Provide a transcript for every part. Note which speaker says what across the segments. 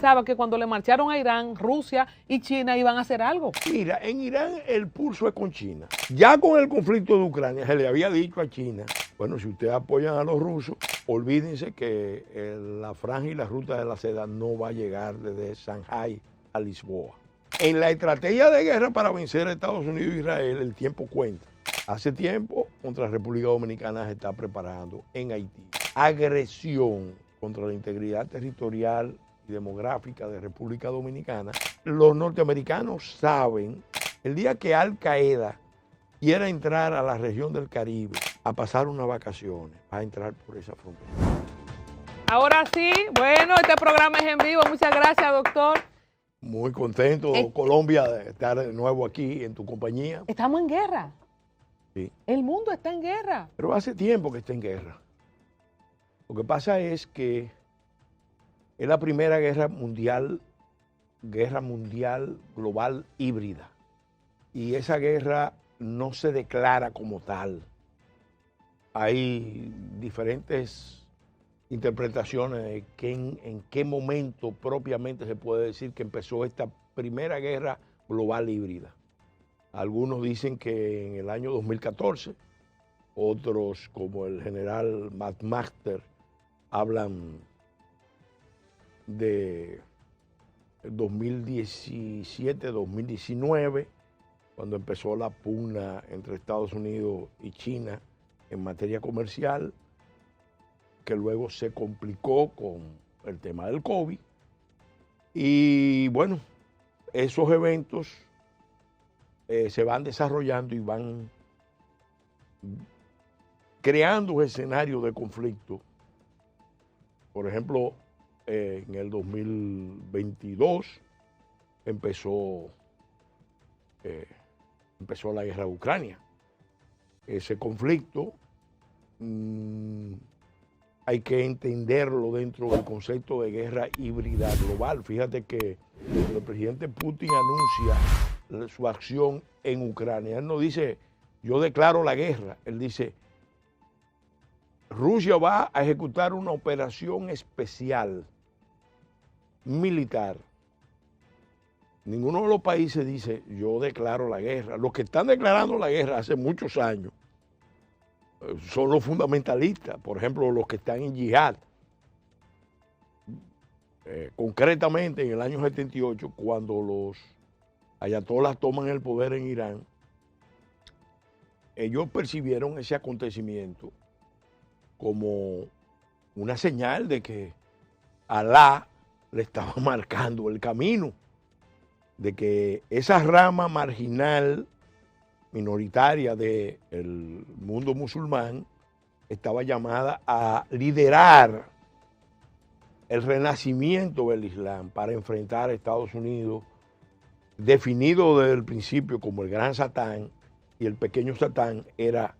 Speaker 1: pensaba que cuando le marcharon a Irán, Rusia y China iban a hacer algo.
Speaker 2: Mira, en Irán el pulso es con China. Ya con el conflicto de Ucrania se le había dicho a China, bueno, si ustedes apoyan a los rusos, olvídense que la franja y la ruta de la seda no va a llegar desde Shanghái a Lisboa. En la estrategia de guerra para vencer a Estados Unidos e Israel, el tiempo cuenta. Hace tiempo, contra la República Dominicana se está preparando en Haití agresión contra la integridad territorial y demográfica de República Dominicana. Los norteamericanos saben, el día que Al Qaeda quiera entrar a la región del Caribe a pasar unas vacaciones, va a entrar por esa frontera.
Speaker 1: Ahora sí, bueno, este programa es en vivo. Muchas gracias, doctor.
Speaker 2: Muy contento, Colombia, de estar de nuevo aquí en tu compañía.
Speaker 1: Estamos en guerra.
Speaker 2: Sí.
Speaker 1: El mundo está en guerra.
Speaker 2: Pero hace tiempo que está en guerra. Lo que pasa es que es la primera guerra mundial global híbrida. Y esa guerra no se declara como tal. Hay diferentes interpretaciones de en qué momento propiamente se puede decir que empezó esta primera guerra global híbrida. Algunos dicen que en el año 2014, otros como el general McMaster hablan de 2017-2019, cuando empezó la pugna entre Estados Unidos y China en materia comercial, que luego se complicó con el tema del COVID. Y bueno, esos eventos se van desarrollando y van creando escenarios de conflicto. Por ejemplo, en el 2022 empezó la guerra de Ucrania. Ese conflicto hay que entenderlo dentro del concepto de guerra híbrida global. Fíjate que cuando el presidente Putin anuncia su acción en Ucrania, él no dice, yo declaro la guerra, él dice, Rusia va a ejecutar una operación especial militar. Ninguno de los países dice, yo declaro la guerra. Los que están declarando la guerra hace muchos años son los fundamentalistas, por ejemplo, los que están en yihad. Concretamente, en el año 78, cuando los ayatolás toman el poder en Irán, ellos percibieron ese acontecimiento como una señal de que Alá le estaba marcando el camino, de que esa rama marginal, minoritaria del mundo musulmán, estaba llamada a liderar el renacimiento del Islam para enfrentar a Estados Unidos, definido desde el principio como el gran Satán, y el pequeño Satán era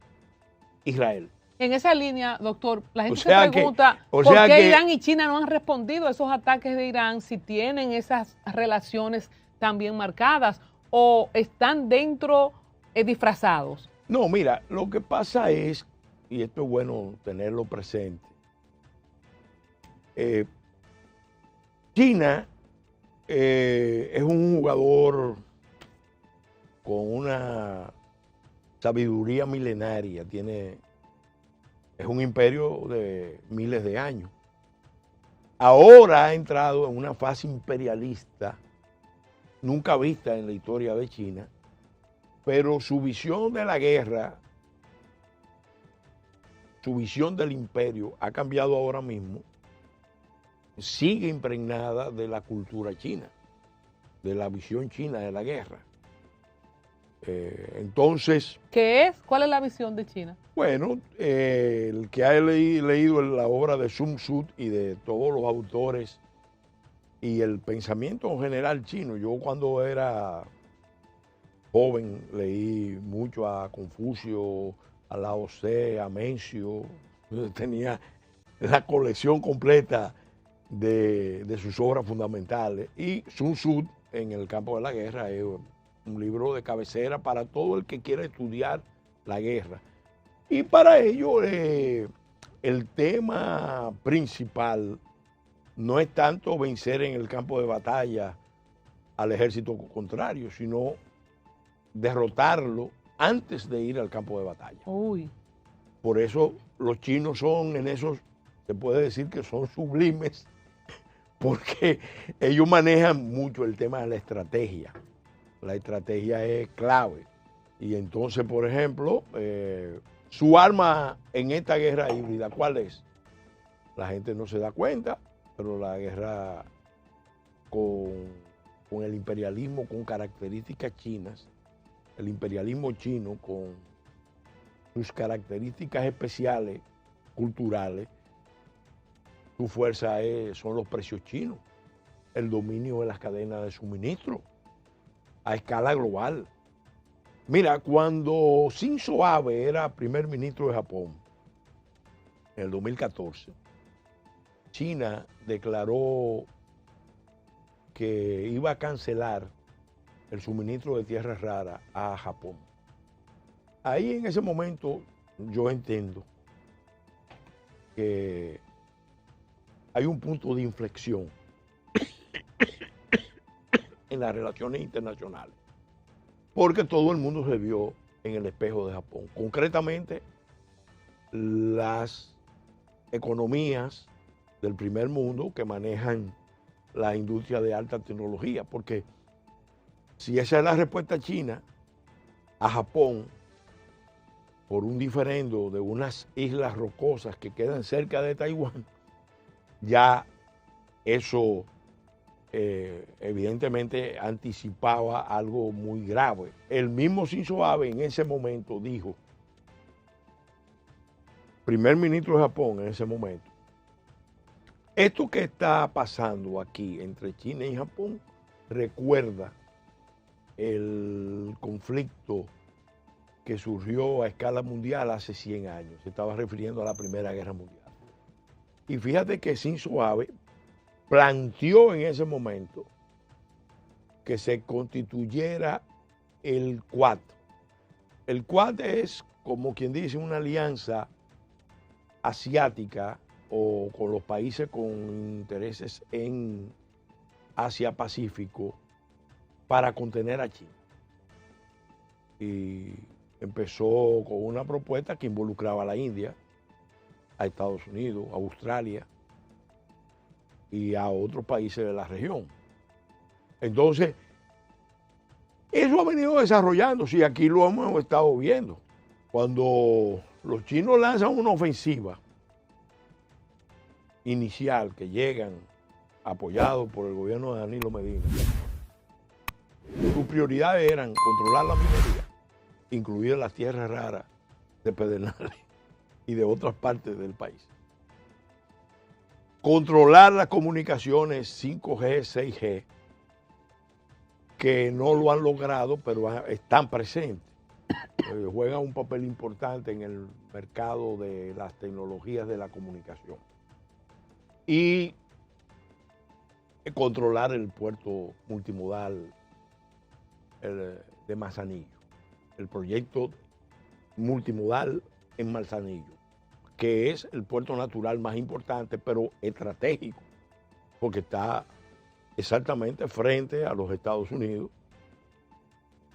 Speaker 2: Israel.
Speaker 1: En esa línea, doctor, la gente se pregunta por qué Irán y China no han respondido a esos ataques de Irán, si tienen esas relaciones tan bien marcadas o están dentro disfrazados.
Speaker 2: No, mira, lo que pasa es, y esto es bueno tenerlo presente, China es un jugador con una sabiduría milenaria, es un imperio de miles de años. Ahora ha entrado en una fase imperialista nunca vista en la historia de China, pero su visión de la guerra, su visión del imperio ha cambiado ahora mismo, sigue impregnada de la cultura china, de la visión china de la guerra. Entonces...
Speaker 1: ¿Qué es? ¿Cuál es la visión de China?
Speaker 2: Bueno, el que ha leído la obra de Sun Tzu y de todos los autores y el pensamiento en general chino, yo cuando era joven leí mucho a Confucio, a Lao Tse, a Mencio, tenía la colección completa de sus obras fundamentales. Y Sun Tzu en el campo de la guerra es un libro de cabecera para todo el que quiera estudiar la guerra. Y para ello el tema principal no es tanto vencer en el campo de batalla al ejército contrario, sino derrotarlo antes de ir al campo de batalla.
Speaker 1: Uy.
Speaker 2: Por eso los chinos son en esos, se puede decir que son sublimes, porque ellos manejan mucho el tema de la estrategia. La estrategia es clave. Y entonces, por ejemplo, su arma en esta guerra híbrida, ¿cuál es? La gente no se da cuenta, pero la guerra con el imperialismo con características chinas, el imperialismo chino con sus características especiales, culturales, su fuerza son los precios chinos, el dominio de las cadenas de suministro a escala global. Mira, cuando Shinzo Abe era primer ministro de Japón, en el 2014, China declaró que iba a cancelar el suministro de tierras raras a Japón. Ahí en ese momento yo entiendo que hay un punto de inflexión en las relaciones internacionales, porque todo el mundo se vio en el espejo de Japón. Concretamente, las economías del primer mundo que manejan la industria de alta tecnología, porque si esa es la respuesta china a Japón por un diferendo de unas islas rocosas que quedan cerca de Taiwán, ya eso evidentemente anticipaba algo muy grave. El mismo Shinzo Abe en ese momento dijo, primer ministro de Japón en ese momento, esto que está pasando aquí entre China y Japón recuerda el conflicto que surgió a escala mundial hace 100 años. Se estaba refiriendo a la Primera Guerra Mundial. Y fíjate que Shinzo Abe planteó en ese momento que se constituyera el Quad. El Quad es, como quien dice, una alianza asiática o con los países con intereses en Asia-Pacífico para contener a China. Y empezó con una propuesta que involucraba a la India, a Estados Unidos, a Australia y a otros países de la región. Entonces, eso ha venido desarrollándose y aquí lo hemos estado viendo. Cuando los chinos lanzan una ofensiva inicial que llegan apoyados por el gobierno de Danilo Medina, sus prioridades eran controlar la minería, incluir las tierras raras de Pedernales y de otras partes del país. Controlar las comunicaciones 5G, 6G, que no lo han logrado, pero están presentes. Juegan un papel importante en el mercado de las tecnologías de la comunicación. Y controlar el puerto multimodal de Manzanillo, el proyecto multimodal en Manzanillo, que es el puerto natural más importante, pero estratégico, porque está exactamente frente a los Estados Unidos.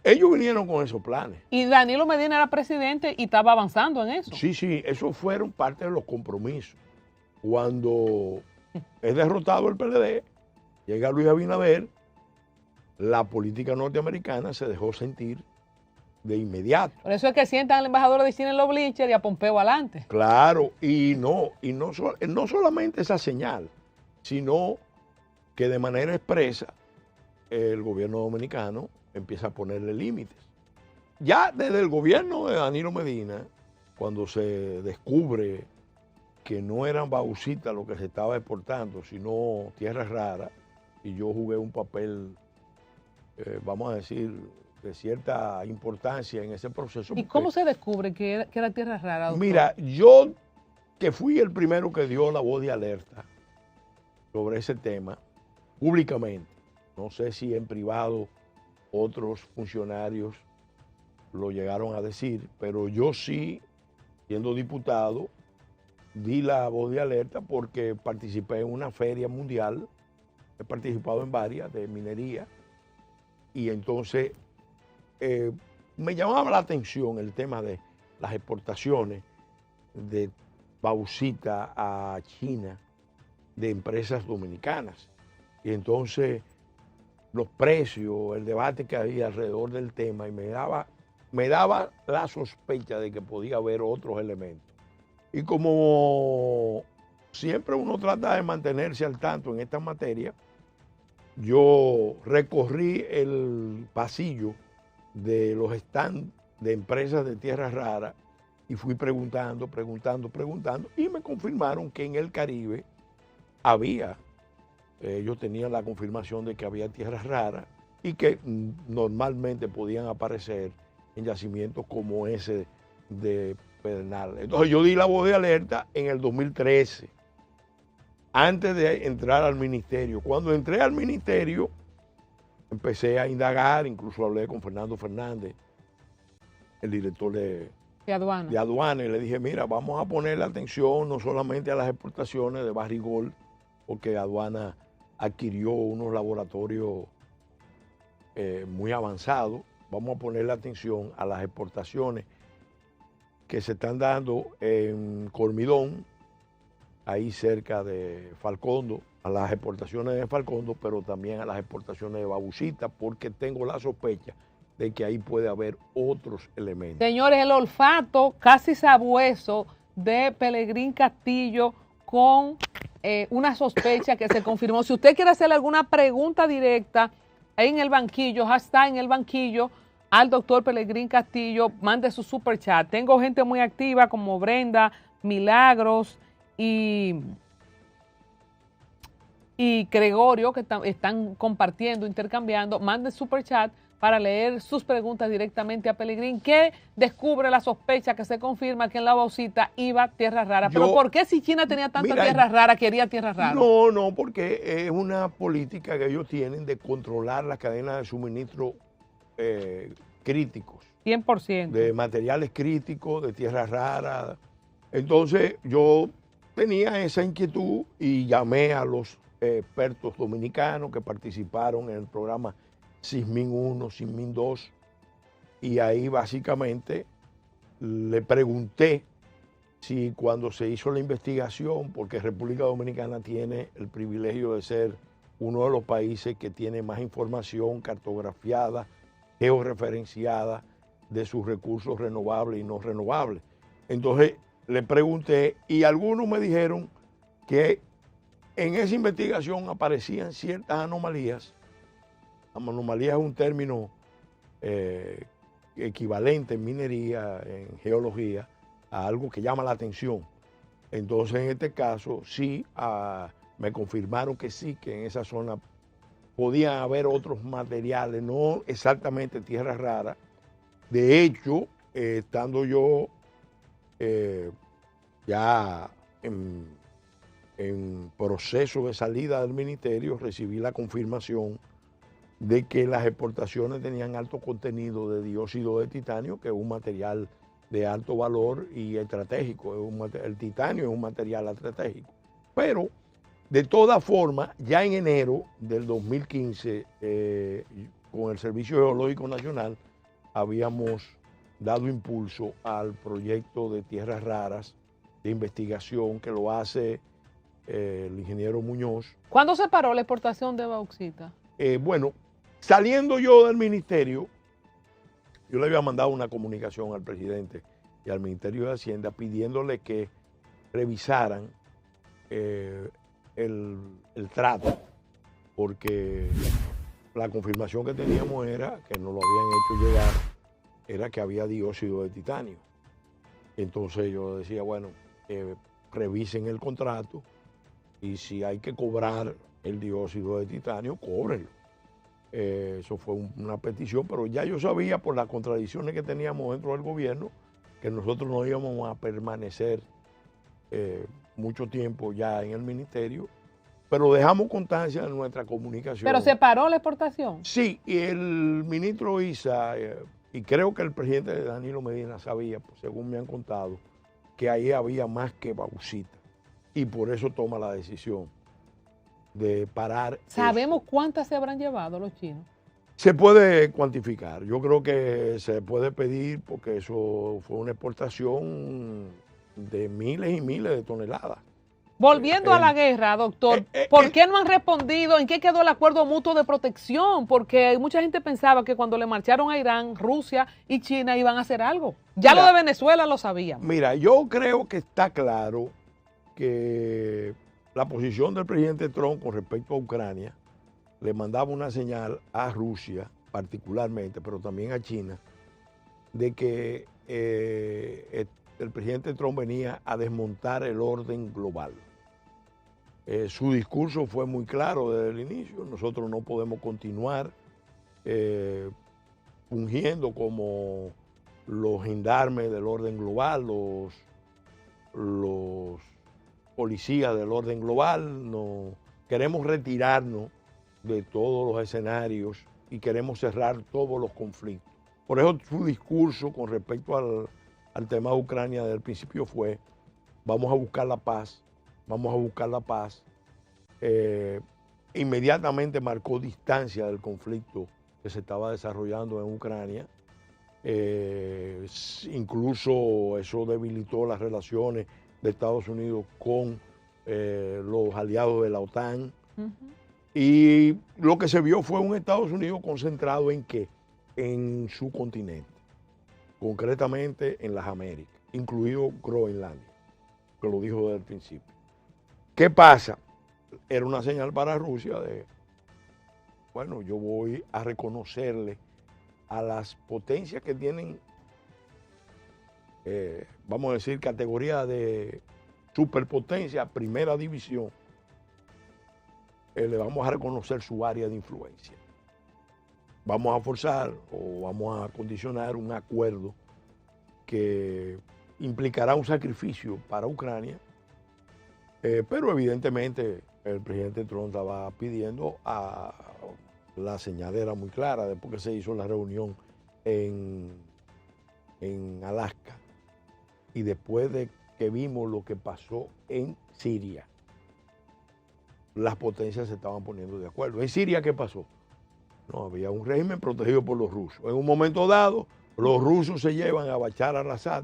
Speaker 2: Ellos vinieron con esos planes.
Speaker 1: Y Danilo Medina era presidente y estaba avanzando en eso.
Speaker 2: Sí, sí, esos fueron parte de los compromisos. Cuando es derrotado el PLD, llega Luis Abinader, la política norteamericana se dejó sentir de inmediato.
Speaker 1: Por eso es que sientan al embajador de China en los bleachers y a Pompeo adelante.
Speaker 2: Claro, y no solamente esa señal, sino que de manera expresa el gobierno dominicano empieza a ponerle límites. Ya desde el gobierno de Danilo Medina, cuando se descubre que no eran bauxitas lo que se estaba exportando, sino tierras raras, y yo jugué un papel, vamos a decir, de cierta importancia en ese proceso.
Speaker 1: ¿Y cómo se descubre que era tierra rara, doctor?
Speaker 2: Mira, yo que fui el primero que dio la voz de alerta sobre ese tema, públicamente, no sé si en privado otros funcionarios lo llegaron a decir, pero yo sí, siendo diputado, di la voz de alerta porque participé en una feria mundial, he participado en varias de minería, y entonces me llamaba la atención el tema de las exportaciones de bauxita a China de empresas dominicanas. Y entonces los precios, el debate que había alrededor del tema, y me daba la sospecha de que podía haber otros elementos. Y como siempre uno trata de mantenerse al tanto en esta materia, yo recorrí el pasillo de los stands de empresas de tierras raras y fui preguntando, y me confirmaron que en el Caribe había, ellos tenían la confirmación de que había tierras raras y que normalmente podían aparecer en yacimientos como ese de Pedernales. Entonces yo di la voz de alerta en el 2013, antes de entrar al ministerio. Cuando entré al ministerio, empecé a indagar, incluso hablé con Fernando Fernández, el director de aduana, y le dije, mira, vamos a ponerle atención no solamente a las exportaciones de Barrigol, porque aduana adquirió unos laboratorios muy avanzados, vamos a ponerle atención a las exportaciones que se están dando en Cormidón, ahí cerca de Falcondo, a las exportaciones de Falcondo, pero también a las exportaciones de bauxita, porque tengo la sospecha de que ahí puede haber otros elementos.
Speaker 1: Señores, el olfato casi sabueso de Pelegrín Castillo con una sospecha que se confirmó. Si usted quiere hacerle alguna pregunta directa en el banquillo, hashtag en el banquillo, al doctor Pelegrín Castillo, mande su super chat. Tengo gente muy activa como Brenda, Milagros y Gregorio que están compartiendo, intercambiando. Mande super chat para leer sus preguntas directamente a Pelegrín, que descubre la sospecha que se confirma que en la bauxita iba tierra rara. Pero ¿por qué si China tenía tanta tierra rara, quería tierra rara?
Speaker 2: No, porque es una política que ellos tienen de controlar las cadenas de suministro críticos.
Speaker 1: 100%.
Speaker 2: De materiales críticos, de tierra rara. Entonces yo tenía esa inquietud y llamé a los expertos dominicanos que participaron en el programa SISMIN 1, SISMIN 2, y ahí básicamente le pregunté si cuando se hizo la investigación, porque República Dominicana tiene el privilegio de ser uno de los países que tiene más información cartografiada, georreferenciada de sus recursos renovables y no renovables. Entonces le pregunté y algunos me dijeron que en esa investigación aparecían ciertas anomalías. Anomalía es un término equivalente en minería, en geología, a algo que llama la atención. Entonces, en este caso, sí, me confirmaron que sí, que en esa zona podían haber otros materiales, no exactamente tierras raras. De hecho, estando yo ya en proceso de salida del ministerio, recibí la confirmación de que las exportaciones tenían alto contenido de dióxido de titanio, que es un material de alto valor y estratégico. El titanio es un material estratégico. Pero, de todas formas, ya en enero del 2015, con el Servicio Geológico Nacional, habíamos dado impulso al proyecto de tierras raras de investigación que lo hace el ingeniero Muñoz.
Speaker 1: ¿Cuándo se paró la exportación de bauxita?
Speaker 2: Bueno, saliendo yo del ministerio, yo le había mandado una comunicación al presidente y al Ministerio de Hacienda pidiéndole que revisaran el trato, porque la confirmación que teníamos era, que nos lo habían hecho llegar, era que había dióxido de titanio. Entonces yo decía, bueno, revisen el contrato y si hay que cobrar el dióxido de titanio, cóbrenlo. Eso fue una petición, pero ya yo sabía por las contradicciones que teníamos dentro del gobierno que nosotros no íbamos a permanecer mucho tiempo ya en el ministerio, pero dejamos constancia de nuestra comunicación.
Speaker 1: ¿Pero se paró la exportación?
Speaker 2: Sí, y el ministro Issa, y creo que el presidente Danilo Medina sabía, pues, según me han contado, que ahí había más que bauxita y por eso toma la decisión de parar.
Speaker 1: ¿Sabemos cuántas se habrán llevado los chinos?
Speaker 2: Se puede cuantificar. Yo creo que se puede pedir porque eso fue una exportación de miles y miles de toneladas.
Speaker 1: Volviendo a la guerra, doctor, ¿por qué no han respondido? ¿En qué quedó el acuerdo mutuo de protección? Porque mucha gente pensaba que cuando le marcharon a Irán, Rusia y China iban a hacer algo. Ya mira, lo de Venezuela lo sabíamos.
Speaker 2: Mira, yo creo que está claro que la posición del presidente Trump con respecto a Ucrania le mandaba una señal a Rusia particularmente, pero también a China, de que el presidente Trump venía a desmontar el orden global. Su discurso fue muy claro desde el inicio. Nosotros no podemos continuar fungiendo como los gendarmes del orden global, los policías del orden global. No, queremos retirarnos de todos los escenarios y queremos cerrar todos los conflictos. Por eso su discurso con respecto al tema de Ucrania desde el principio fue: vamos a buscar la paz, vamos a buscar la paz. Inmediatamente marcó distancia del conflicto que se estaba desarrollando en Ucrania. Incluso eso debilitó las relaciones de Estados Unidos con los aliados de la OTAN. Y lo que se vio fue un Estados Unidos concentrado en ¿qué? En su continente, concretamente en las Américas, incluido Groenlandia, que lo dijo desde el principio. ¿Qué pasa? Era una señal para Rusia de, bueno, yo voy a reconocerle a las potencias que tienen, vamos a decir, categoría de superpotencia, primera división, le vamos a reconocer su área de influencia. Vamos a forzar o vamos a condicionar un acuerdo que implicará un sacrificio para Ucrania, pero evidentemente el presidente Trump estaba pidiendo, la señal era muy clara después que se hizo la reunión en Alaska y después de que vimos lo que pasó en Siria. Las potencias se estaban poniendo de acuerdo. ¿En Siria qué pasó? No, había un régimen protegido por los rusos. En un momento dado, los rusos se llevan a Bashar al-Assad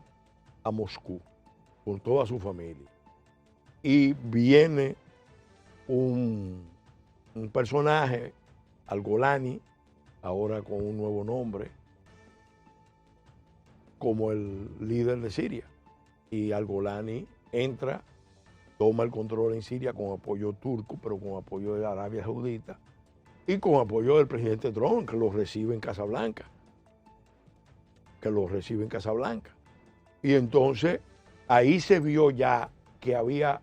Speaker 2: a Moscú con toda su familia. Y viene un personaje, al-Golani, ahora con un nuevo nombre, como el líder de Siria. Y al-Golani entra, toma el control en Siria con apoyo turco, pero con apoyo de Arabia Saudita y con apoyo del presidente Trump, que lo recibe en Casablanca. Y entonces ahí se vio ya que había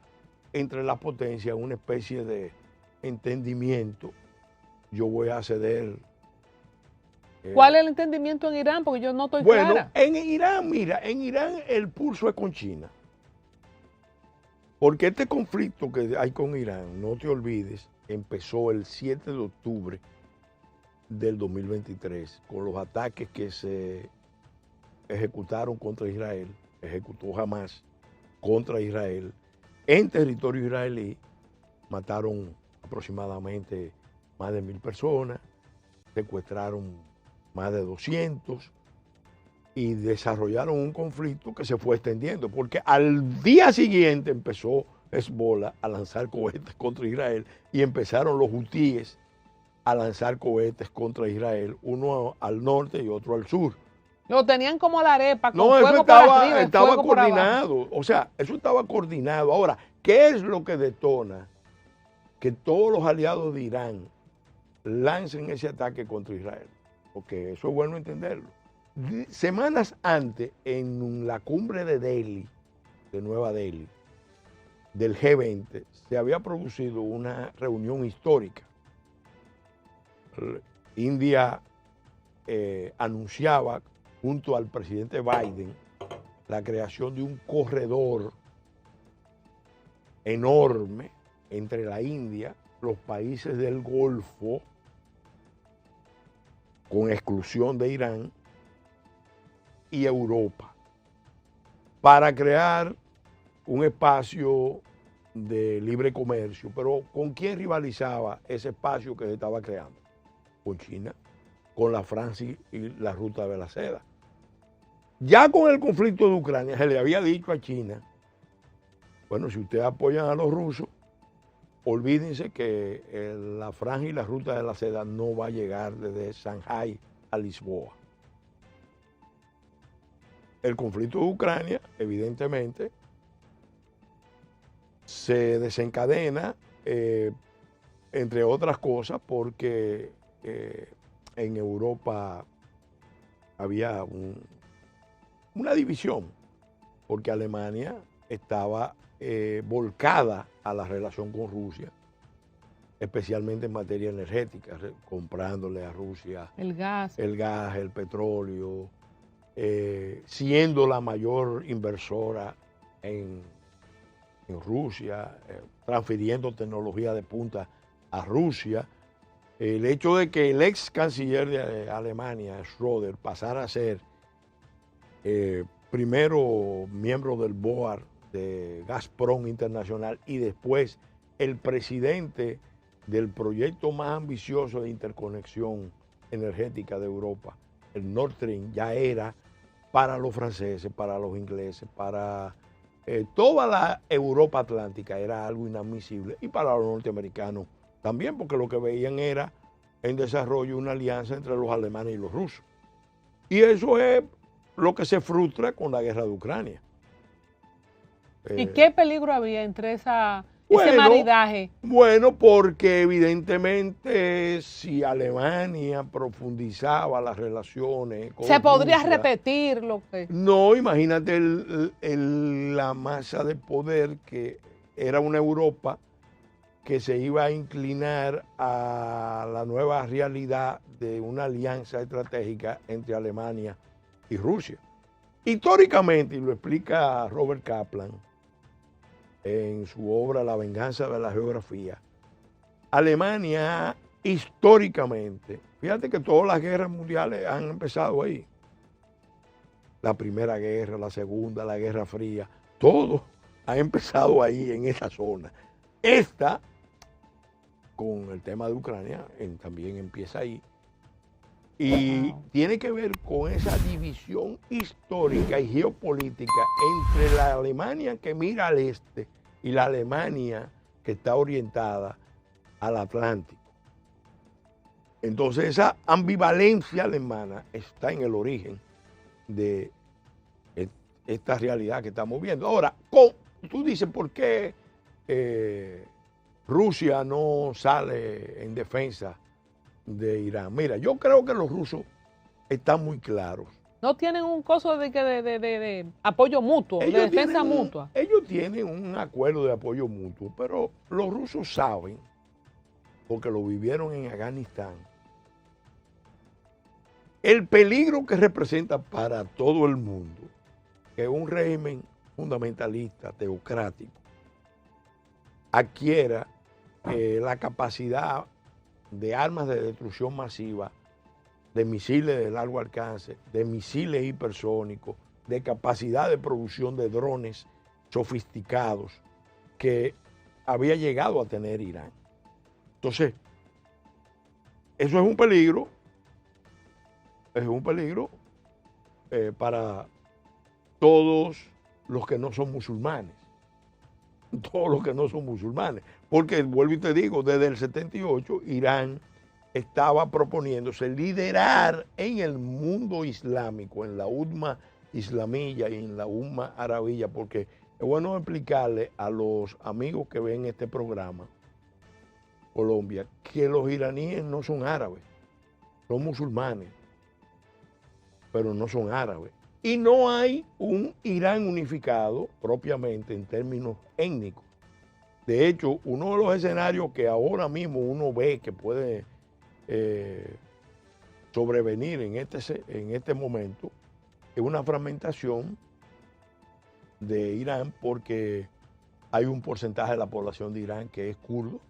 Speaker 2: entre las potencias una especie de entendimiento. Yo voy a ceder.
Speaker 1: ¿Cuál es el entendimiento en Irán? Porque yo no estoy clara.
Speaker 2: Bueno, en Irán, mira, en Irán el pulso es con China. Porque este conflicto que hay con Irán, no te olvides, empezó el 7 de octubre del 2023 con los ataques que se ejecutaron contra Israel, ejecutó Hamas contra Israel en territorio israelí. Mataron aproximadamente más de 1000 personas, secuestraron más de 200 y desarrollaron un conflicto que se fue extendiendo, porque al día siguiente empezó Hezbollah a lanzar cohetes contra Israel y empezaron los hutíes a lanzar cohetes contra Israel, uno al norte y otro al sur.
Speaker 1: Lo tenían como la arepa, con
Speaker 2: no,
Speaker 1: fuego
Speaker 2: eso
Speaker 1: por arriba,
Speaker 2: estaba
Speaker 1: fuego
Speaker 2: coordinado. O sea, eso estaba coordinado. Ahora, ¿qué es lo que detona que todos los aliados de Irán lancen ese ataque contra Israel? Porque eso es bueno entenderlo. Semanas antes, en la cumbre de Delhi, de Nueva Delhi, del G20, se había producido una reunión histórica. India anunciaba junto al presidente Biden la creación de un corredor enorme entre la India, los países del Golfo, con exclusión de Irán, y Europa. para crear un espacio de libre comercio. Pero ¿con quién rivalizaba ese espacio que se estaba creando? Con China, con la Francia y la ruta de la seda. Ya con el conflicto de Ucrania se le había dicho a China, bueno, si ustedes apoyan a los rusos, olvídense que la franja y la ruta de la seda no va a llegar desde Shanghái a Lisboa. El conflicto de Ucrania, evidentemente, se desencadena, entre otras cosas, porque en Europa había una división, porque Alemania estaba volcada a la relación con Rusia, especialmente en materia energética, comprándole a Rusia
Speaker 1: el gas,
Speaker 2: el petróleo, siendo la mayor inversora en Rusia, transfiriendo tecnología de punta a Rusia. El hecho de que el ex canciller de Alemania, Schröder, pasara a ser primero miembro del board de Gazprom Internacional y después el presidente del proyecto más ambicioso de interconexión energética de Europa, el Nord Stream, ya era para los franceses, para los ingleses, para toda la Europa atlántica, era algo inadmisible, y para los norteamericanos también, porque lo que veían era en desarrollo una alianza entre los alemanes y los rusos. Y eso es lo que se frustra con la guerra de Ucrania.
Speaker 1: ¿Y qué peligro había entre ese maridaje?
Speaker 2: Bueno, porque evidentemente si Alemania profundizaba las relaciones con
Speaker 1: ¿se podría
Speaker 2: Rusia,
Speaker 1: repetir lo que...?
Speaker 2: No, imagínate la masa de poder que era una Europa que se iba a inclinar a la nueva realidad de una alianza estratégica entre Alemania y Rusia. Históricamente, y lo explica Robert Kaplan en su obra La venganza de la geografía, Alemania históricamente, fíjate que todas las guerras mundiales han empezado ahí. La Primera Guerra, la Segunda, la Guerra Fría, todo ha empezado ahí en esa zona. Esta, con el tema de Ucrania, también empieza ahí. Y tiene que ver con esa división histórica y geopolítica entre la Alemania que mira al este y la Alemania que está orientada al Atlántico. Entonces esa ambivalencia alemana está en el origen de esta realidad que estamos viendo. Ahora, tú dices, ¿por qué Rusia no sale en defensa de Irán? Mira, yo creo que los rusos están muy claros.
Speaker 1: ¿No tienen un coso de apoyo mutuo, de defensa mutua?
Speaker 2: Ellos tienen un acuerdo de apoyo mutuo, pero los rusos saben, porque lo vivieron en Afganistán, el peligro que representa para todo el mundo que un régimen fundamentalista, teocrático, adquiera la capacidad de armas de destrucción masiva, de misiles de largo alcance, de misiles hipersónicos, de capacidad de producción de drones sofisticados que había llegado a tener Irán. Entonces, eso es un peligro para todos los que no son musulmanes. Todos los que no son musulmanes. Porque, vuelvo y te digo, desde el 78 Irán estaba proponiéndose liderar en el mundo islámico, en la Umma islamilla y en la Umma arabilla, porque es bueno explicarle a los amigos que ven este programa, Colombia, que los iraníes no son árabes, son musulmanes, pero no son árabes. Y no hay un Irán unificado propiamente en términos étnicos. De hecho, uno de los escenarios que ahora mismo uno ve que puede sobrevenir en este momento es una fragmentación de Irán, porque hay un porcentaje de la población de Irán que es kurdo.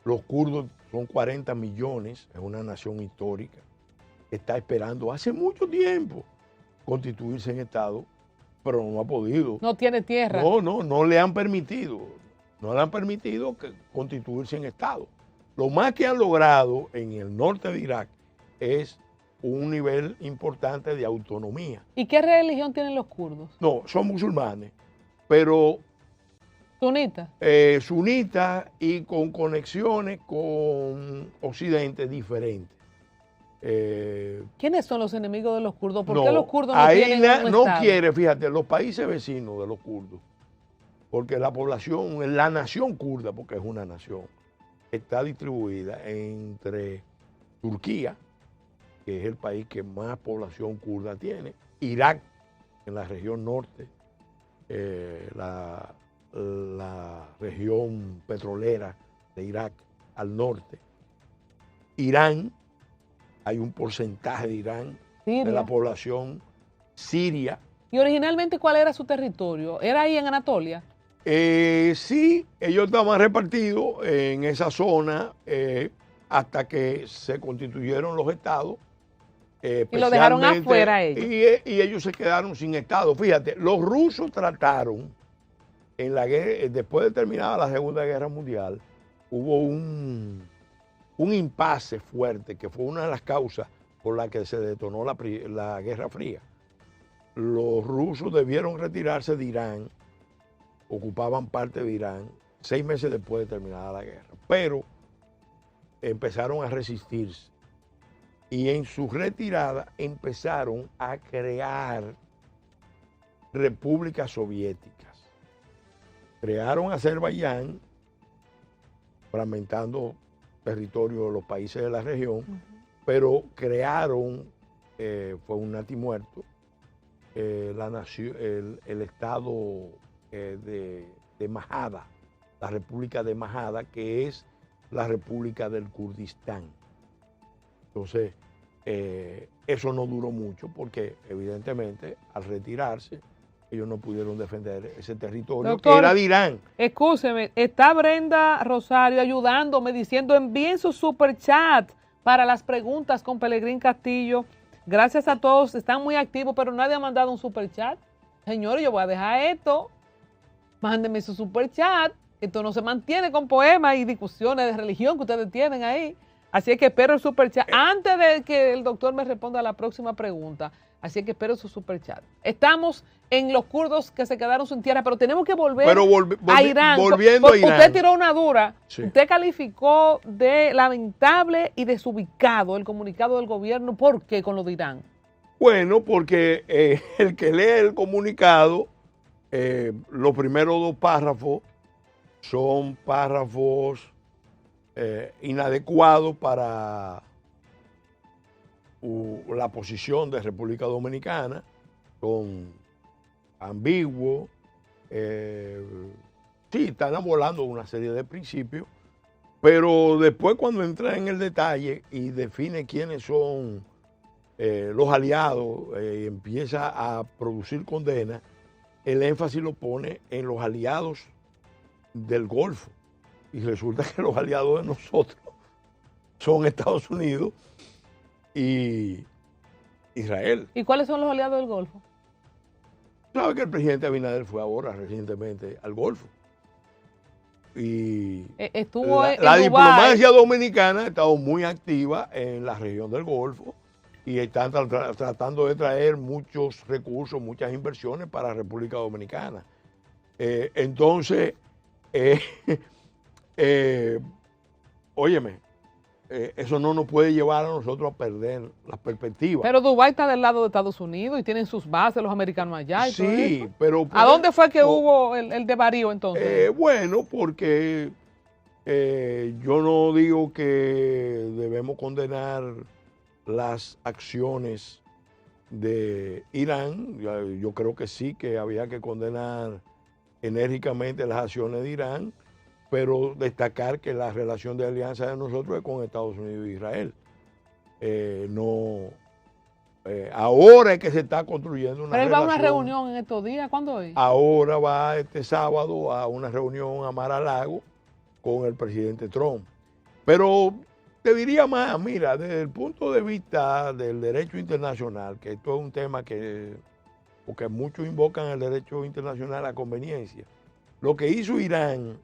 Speaker 2: Los kurdos son 40 millones, es una nación histórica, está esperando hace mucho tiempo constituirse en Estado, pero no ha podido.
Speaker 1: No tiene tierra.
Speaker 2: No le han permitido. No le han permitido constituirse en Estado. Lo más que han logrado en el norte de Irak es un nivel importante de autonomía.
Speaker 1: ¿Y qué religión tienen los kurdos?
Speaker 2: No, son musulmanes, pero
Speaker 1: ¿Sunitas?
Speaker 2: Sunitas y con conexiones con Occidente diferentes.
Speaker 1: ¿Quiénes son los enemigos de los kurdos? ¿Por qué los kurdos no
Speaker 2: ahí
Speaker 1: tienen un
Speaker 2: no
Speaker 1: estado?
Speaker 2: quiere, fíjate, los países vecinos de los kurdos, porque la población, la nación kurda, porque es una nación, está distribuida entre Turquía, que es el país que más población kurda tiene, Irak, en la región norte, la región petrolera de Irak al norte, Irán, hay un porcentaje de Irán,
Speaker 1: Siria.
Speaker 2: de la población, Siria.
Speaker 1: ¿Y originalmente cuál era su territorio? ¿Era ahí en Anatolia?
Speaker 2: Sí, ellos estaban repartidos en esa zona hasta que se constituyeron los estados.
Speaker 1: Y lo dejaron afuera ellos.
Speaker 2: Y ellos se quedaron sin estado. Fíjate, los rusos trataron, en la guerra, después de terminada la Segunda Guerra Mundial, hubo un impasse fuerte, que fue una de las causas por las que se detonó la Guerra Fría. Los rusos debieron retirarse de Irán, ocupaban parte de Irán 6 meses después de terminada la guerra, pero empezaron a resistirse y en su retirada empezaron a crear repúblicas soviéticas. Crearon Azerbaiyán, fragmentando territorio de los países de la región, pero crearon, fue un natimuerto, la nación, el estado de Majada, la República de Majada, que es la República del Kurdistán. Entonces, eso no duró mucho porque evidentemente al retirarse ellos no pudieron defender ese territorio, doctor, que era de Irán.
Speaker 1: Escúcheme, está Brenda Rosario ayudándome, diciendo envíen su superchat para las preguntas con Pelegrín Castillo. Gracias a todos, están muy activos, pero nadie ha mandado un superchat. Señores, yo voy a dejar esto. Mándenme su superchat. Esto no se mantiene con poemas y discusiones de religión que ustedes tienen ahí. Así es que espero el superchat. Antes de que el doctor me responda a la próxima pregunta, así es que espero su superchat. Estamos en los kurdos que se quedaron sin tierra, pero tenemos que volver a Irán.
Speaker 2: Volviendo a Irán.
Speaker 1: Usted tiró una dura.
Speaker 2: Sí.
Speaker 1: Usted calificó de lamentable y desubicado el comunicado del gobierno. ¿Por qué con lo de Irán?
Speaker 2: Bueno, porque el que lee el comunicado, los primeros 2 párrafos son párrafos inadecuados para la posición de República Dominicana, son ambiguos, sí, están volando una serie de principios, pero después cuando entra en el detalle y define quiénes son los aliados y empieza a producir condenas, el énfasis lo pone en los aliados del Golfo. Y resulta que los aliados de nosotros son Estados Unidos y Israel.
Speaker 1: ¿Y cuáles son los aliados del Golfo?
Speaker 2: Sabe que el presidente Abinader fue ahora recientemente al Golfo. Y
Speaker 1: estuvo
Speaker 2: la diplomacia dominicana ha estado muy activa en la región del Golfo y están tratando de traer muchos recursos, muchas inversiones para la República Dominicana. Entonces, óyeme, eso no nos puede llevar a nosotros a perder las perspectivas.
Speaker 1: Pero Dubái está del lado de Estados Unidos y tienen sus bases los americanos allá y todo eso.
Speaker 2: Pero...
Speaker 1: ¿A dónde fue que hubo el desvarío entonces?
Speaker 2: Bueno, porque yo no digo que debemos condenar las acciones de Irán. Yo creo que sí, que había que condenar enérgicamente las acciones de Irán, pero destacar que la relación de alianza de nosotros es con Estados Unidos e Israel. Ahora es que se está construyendo una relación.
Speaker 1: ¿Pero él va a una reunión en estos días? ¿Cuándo es?
Speaker 2: Ahora va este sábado a una reunión a Mar-a-Lago con el presidente Trump. Pero te diría más, mira, desde el punto de vista del derecho internacional, que esto es un tema que porque muchos invocan el derecho internacional a conveniencia. Lo que hizo Irán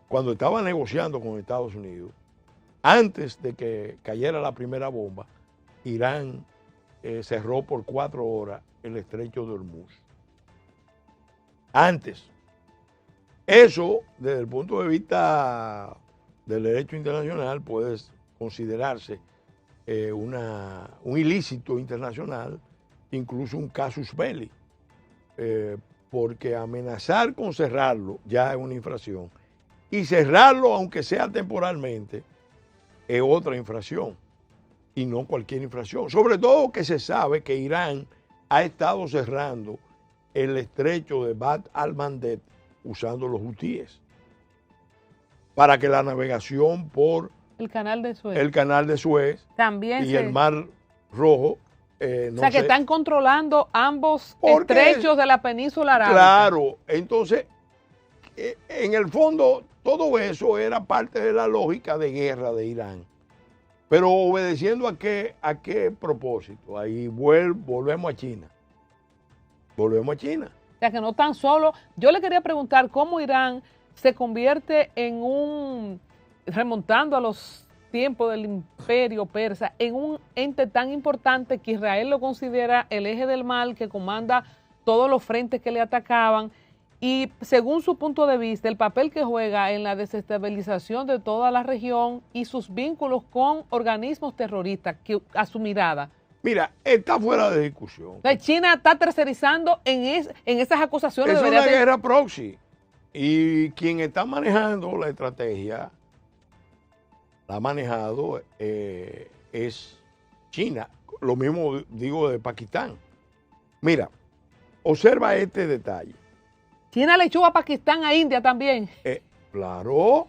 Speaker 2: cuando estaba negociando con Estados Unidos, antes de que cayera la primera bomba, Irán cerró por 4 horas el estrecho de Hormuz. Antes. Eso, desde el punto de vista del derecho internacional, puede considerarse un ilícito internacional, incluso un casus belli, porque amenazar con cerrarlo ya es una infracción. Y cerrarlo, aunque sea temporalmente, es otra infracción. Y no cualquier infracción. Sobre todo que se sabe que Irán ha estado cerrando el estrecho de Bab al-Mandeb usando los hutíes para que la navegación por
Speaker 1: el canal de Suez,
Speaker 2: también y el Mar Rojo
Speaker 1: no, o sea, que están controlando ambos estrechos de la península arábica.
Speaker 2: Claro, entonces, en el fondo, todo eso era parte de la lógica de guerra de Irán. Pero obedeciendo a qué propósito. Ahí volvemos a China. Volvemos a China.
Speaker 1: O sea, que no tan solo. Yo le quería preguntar cómo Irán se convierte en remontando a los tiempos del imperio persa, en un ente tan importante que Israel lo considera el eje del mal, que comanda todos los frentes que le atacaban, y según su punto de vista, el papel que juega en la desestabilización de toda la región y sus vínculos con organismos terroristas, que a su mirada.
Speaker 2: Mira, está fuera de discusión.
Speaker 1: China está tercerizando en esas acusaciones.
Speaker 2: Es una guerra proxy. Y quien está manejando la estrategia, la ha manejado, es China. Lo mismo digo de Pakistán. Mira, observa este detalle.
Speaker 1: China le echó a Pakistán a India también.
Speaker 2: Claro.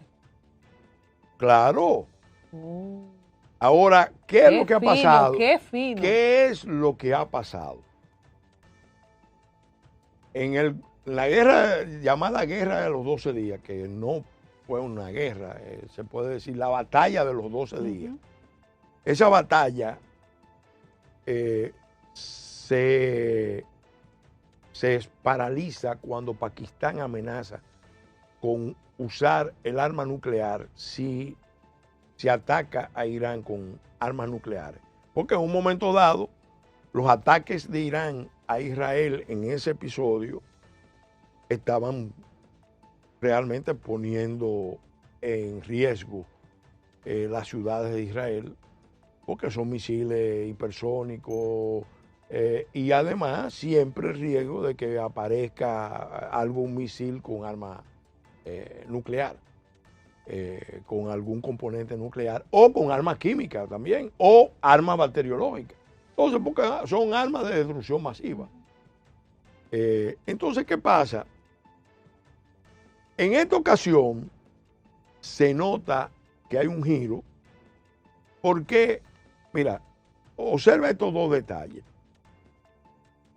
Speaker 2: Ahora, ¿qué es lo que ha pasado?
Speaker 1: Qué fino.
Speaker 2: ¿Qué es lo que ha pasado? En la guerra, llamada guerra de los 12 días, que no fue una guerra, se puede decir la batalla de los 12 días. Esa batalla se paraliza cuando Pakistán amenaza con usar el arma nuclear si se ataca a Irán con armas nucleares. Porque en un momento dado, los ataques de Irán a Israel en ese episodio estaban realmente poniendo en riesgo las ciudades de Israel, porque son misiles hipersónicos y además siempre el riesgo de que aparezca algún misil con arma nuclear. Con algún componente nuclear o con armas químicas también o armas bacteriológicas. Entonces, porque son armas de destrucción masiva. Entonces, ¿qué pasa? En esta ocasión se nota que hay un giro porque, mira, observa estos dos detalles.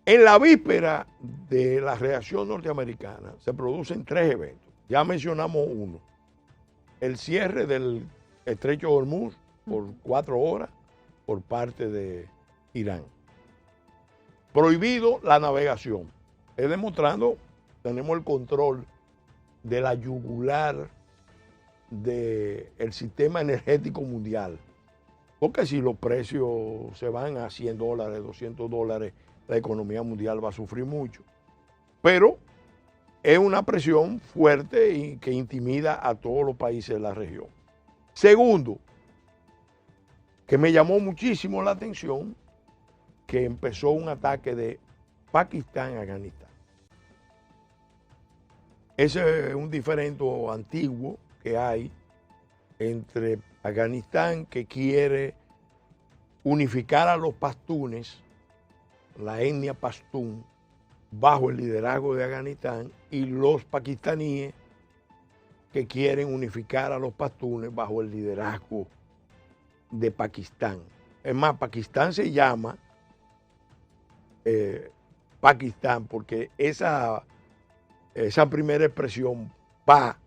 Speaker 2: En la víspera de la reacción norteamericana se producen 3 eventos. Ya mencionamos uno. El cierre del estrecho de Hormuz por 4 horas por parte de Irán. Prohibido la navegación. Es demostrando, tenemos el control de la yugular del sistema energético mundial. Porque si los precios se van a $100, $200, la economía mundial va a sufrir mucho. Pero es una presión fuerte y que intimida a todos los países de la región. Segundo, que me llamó muchísimo la atención, que empezó un ataque de Pakistán a Afganistán. Ese es un diferendo antiguo que hay entre Afganistán, que quiere unificar a los pastunes, la etnia pastún, bajo el liderazgo de Afganistán, y los pakistaníes que quieren unificar a los pastunes bajo el liderazgo de Pakistán. Es más, Pakistán se llama Pakistán porque esa primera expresión, pa,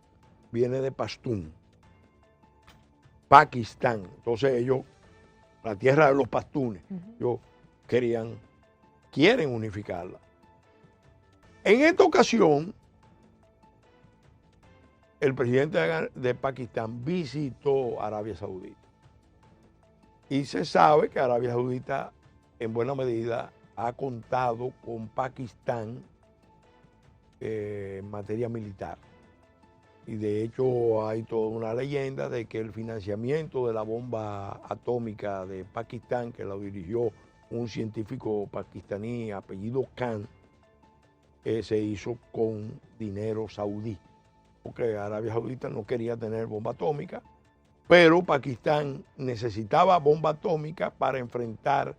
Speaker 2: viene de pastún. Pakistán. Entonces ellos, la tierra de los pastunes, ellos querían quieren unificarla. En esta ocasión, el presidente de Pakistán visitó Arabia Saudita. Y se sabe que Arabia Saudita, en buena medida, ha contado con Pakistán en materia militar. Y de hecho hay toda una leyenda de que el financiamiento de la bomba atómica de Pakistán, que la dirigió un científico pakistaní apellido Khan, se hizo con dinero saudí, porque Arabia Saudita no quería tener bomba atómica, pero Pakistán necesitaba bomba atómica para enfrentar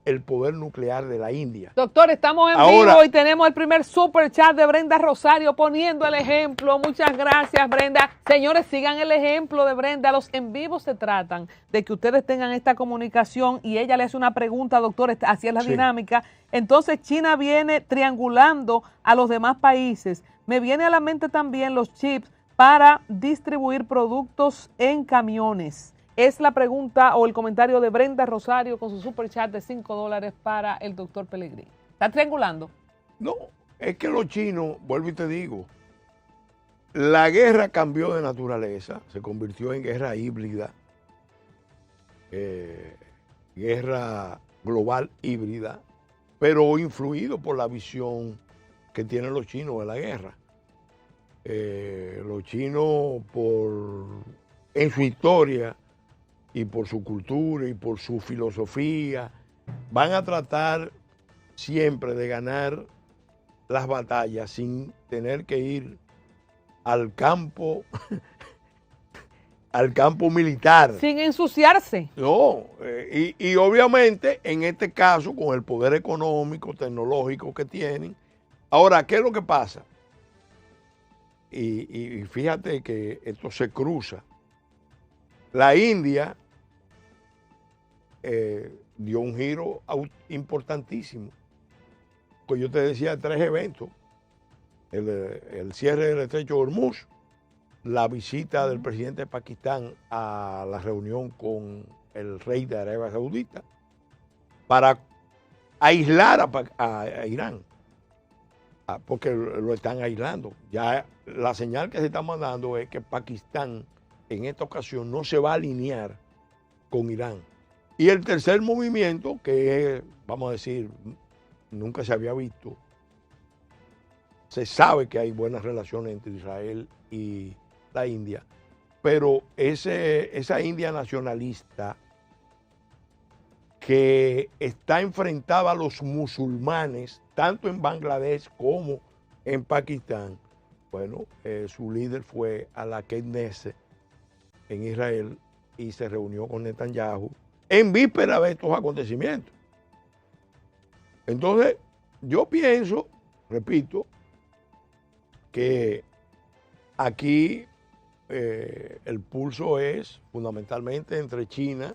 Speaker 2: el poder nuclear de la India.
Speaker 1: Doctor, estamos en vivo y tenemos el primer super chat de Brenda Rosario poniendo el ejemplo. Muchas gracias, Brenda. Señores, sigan el ejemplo de Brenda. Los en vivo se tratan de que ustedes tengan esta comunicación y ella le hace una pregunta, doctor, así es la dinámica. Entonces, China viene triangulando a los demás países. Me viene a la mente también los chips para distribuir productos en camiones. Es la pregunta o el comentario de Brenda Rosario con su super chat de $5 para el doctor Pellegrini. ¿Está triangulando?
Speaker 2: No, es que los chinos, vuelvo y te digo, la guerra cambió de naturaleza, se convirtió en guerra híbrida, guerra global híbrida, pero influido por la visión que tienen los chinos de la guerra. Los chinos, en su historia, y por su cultura y por su filosofía, van a tratar siempre de ganar las batallas sin tener que ir al campo, al campo militar.
Speaker 1: Sin ensuciarse.
Speaker 2: No, y obviamente en este caso con el poder económico, tecnológico que tienen. Ahora, ¿qué es lo que pasa? Y fíjate que esto se cruza. La India dio un giro importantísimo. Pues yo te decía 3 eventos. El cierre del estrecho de Hormuz, la visita del presidente de Pakistán a la reunión con el rey de Arabia Saudita para aislar a Irán, porque lo están aislando. Ya la señal que se está mandando es que Pakistán en esta ocasión no se va a alinear con Irán. Y el tercer movimiento, que es, vamos a decir, nunca se había visto, se sabe que hay buenas relaciones entre Israel y la India, pero esa India nacionalista que está enfrentada a los musulmanes, tanto en Bangladesh como en Pakistán, bueno, su líder fue a la Knesset en Israel y se reunió con Netanyahu en víspera de estos acontecimientos. Entonces, yo pienso, repito, que aquí el pulso es fundamentalmente entre China,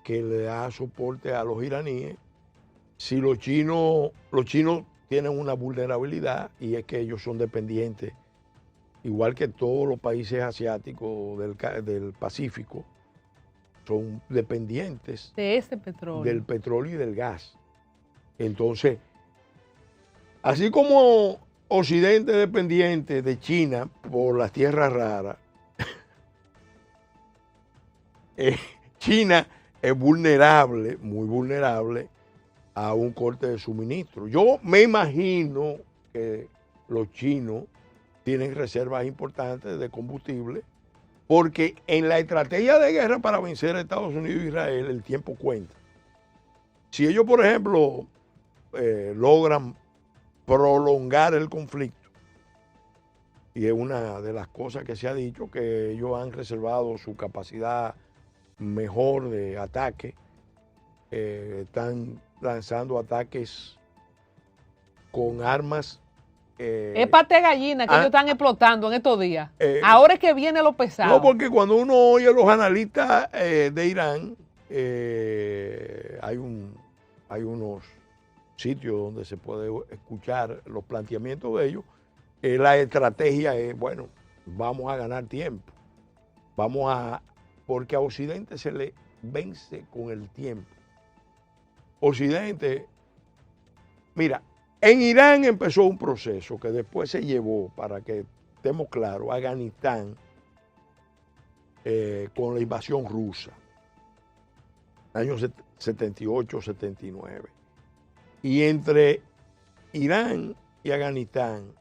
Speaker 2: que le da soporte a los iraníes. Si los chinos tienen una vulnerabilidad, y es que ellos son dependientes, igual que todos los países asiáticos del Pacífico, son dependientes
Speaker 1: de ese petróleo,
Speaker 2: del petróleo y del gas. Entonces, así como Occidente es dependiente de China por las tierras raras, China es vulnerable, muy vulnerable a un corte de suministro. Yo me imagino que los chinos tienen reservas importantes de combustible, porque en la estrategia de guerra para vencer a Estados Unidos e Israel el tiempo cuenta. Si ellos, por ejemplo, logran prolongar el conflicto, y es una de las cosas que se ha dicho, que ellos han reservado su capacidad mejor de ataque, están lanzando ataques con armas.
Speaker 1: Es pate gallina que ellos están explotando en estos días. Ahora es que viene lo pesado.
Speaker 2: No, porque cuando uno oye a los analistas de Irán, hay unos sitios donde se puede escuchar los planteamientos de ellos. La estrategia es, bueno, vamos a ganar tiempo. Porque a Occidente se le vence con el tiempo. Occidente Mira, en Irán empezó un proceso que después se llevó, para que estemos claros, a Afganistán con la invasión rusa, años 78, 79. Y entre Irán y Afganistán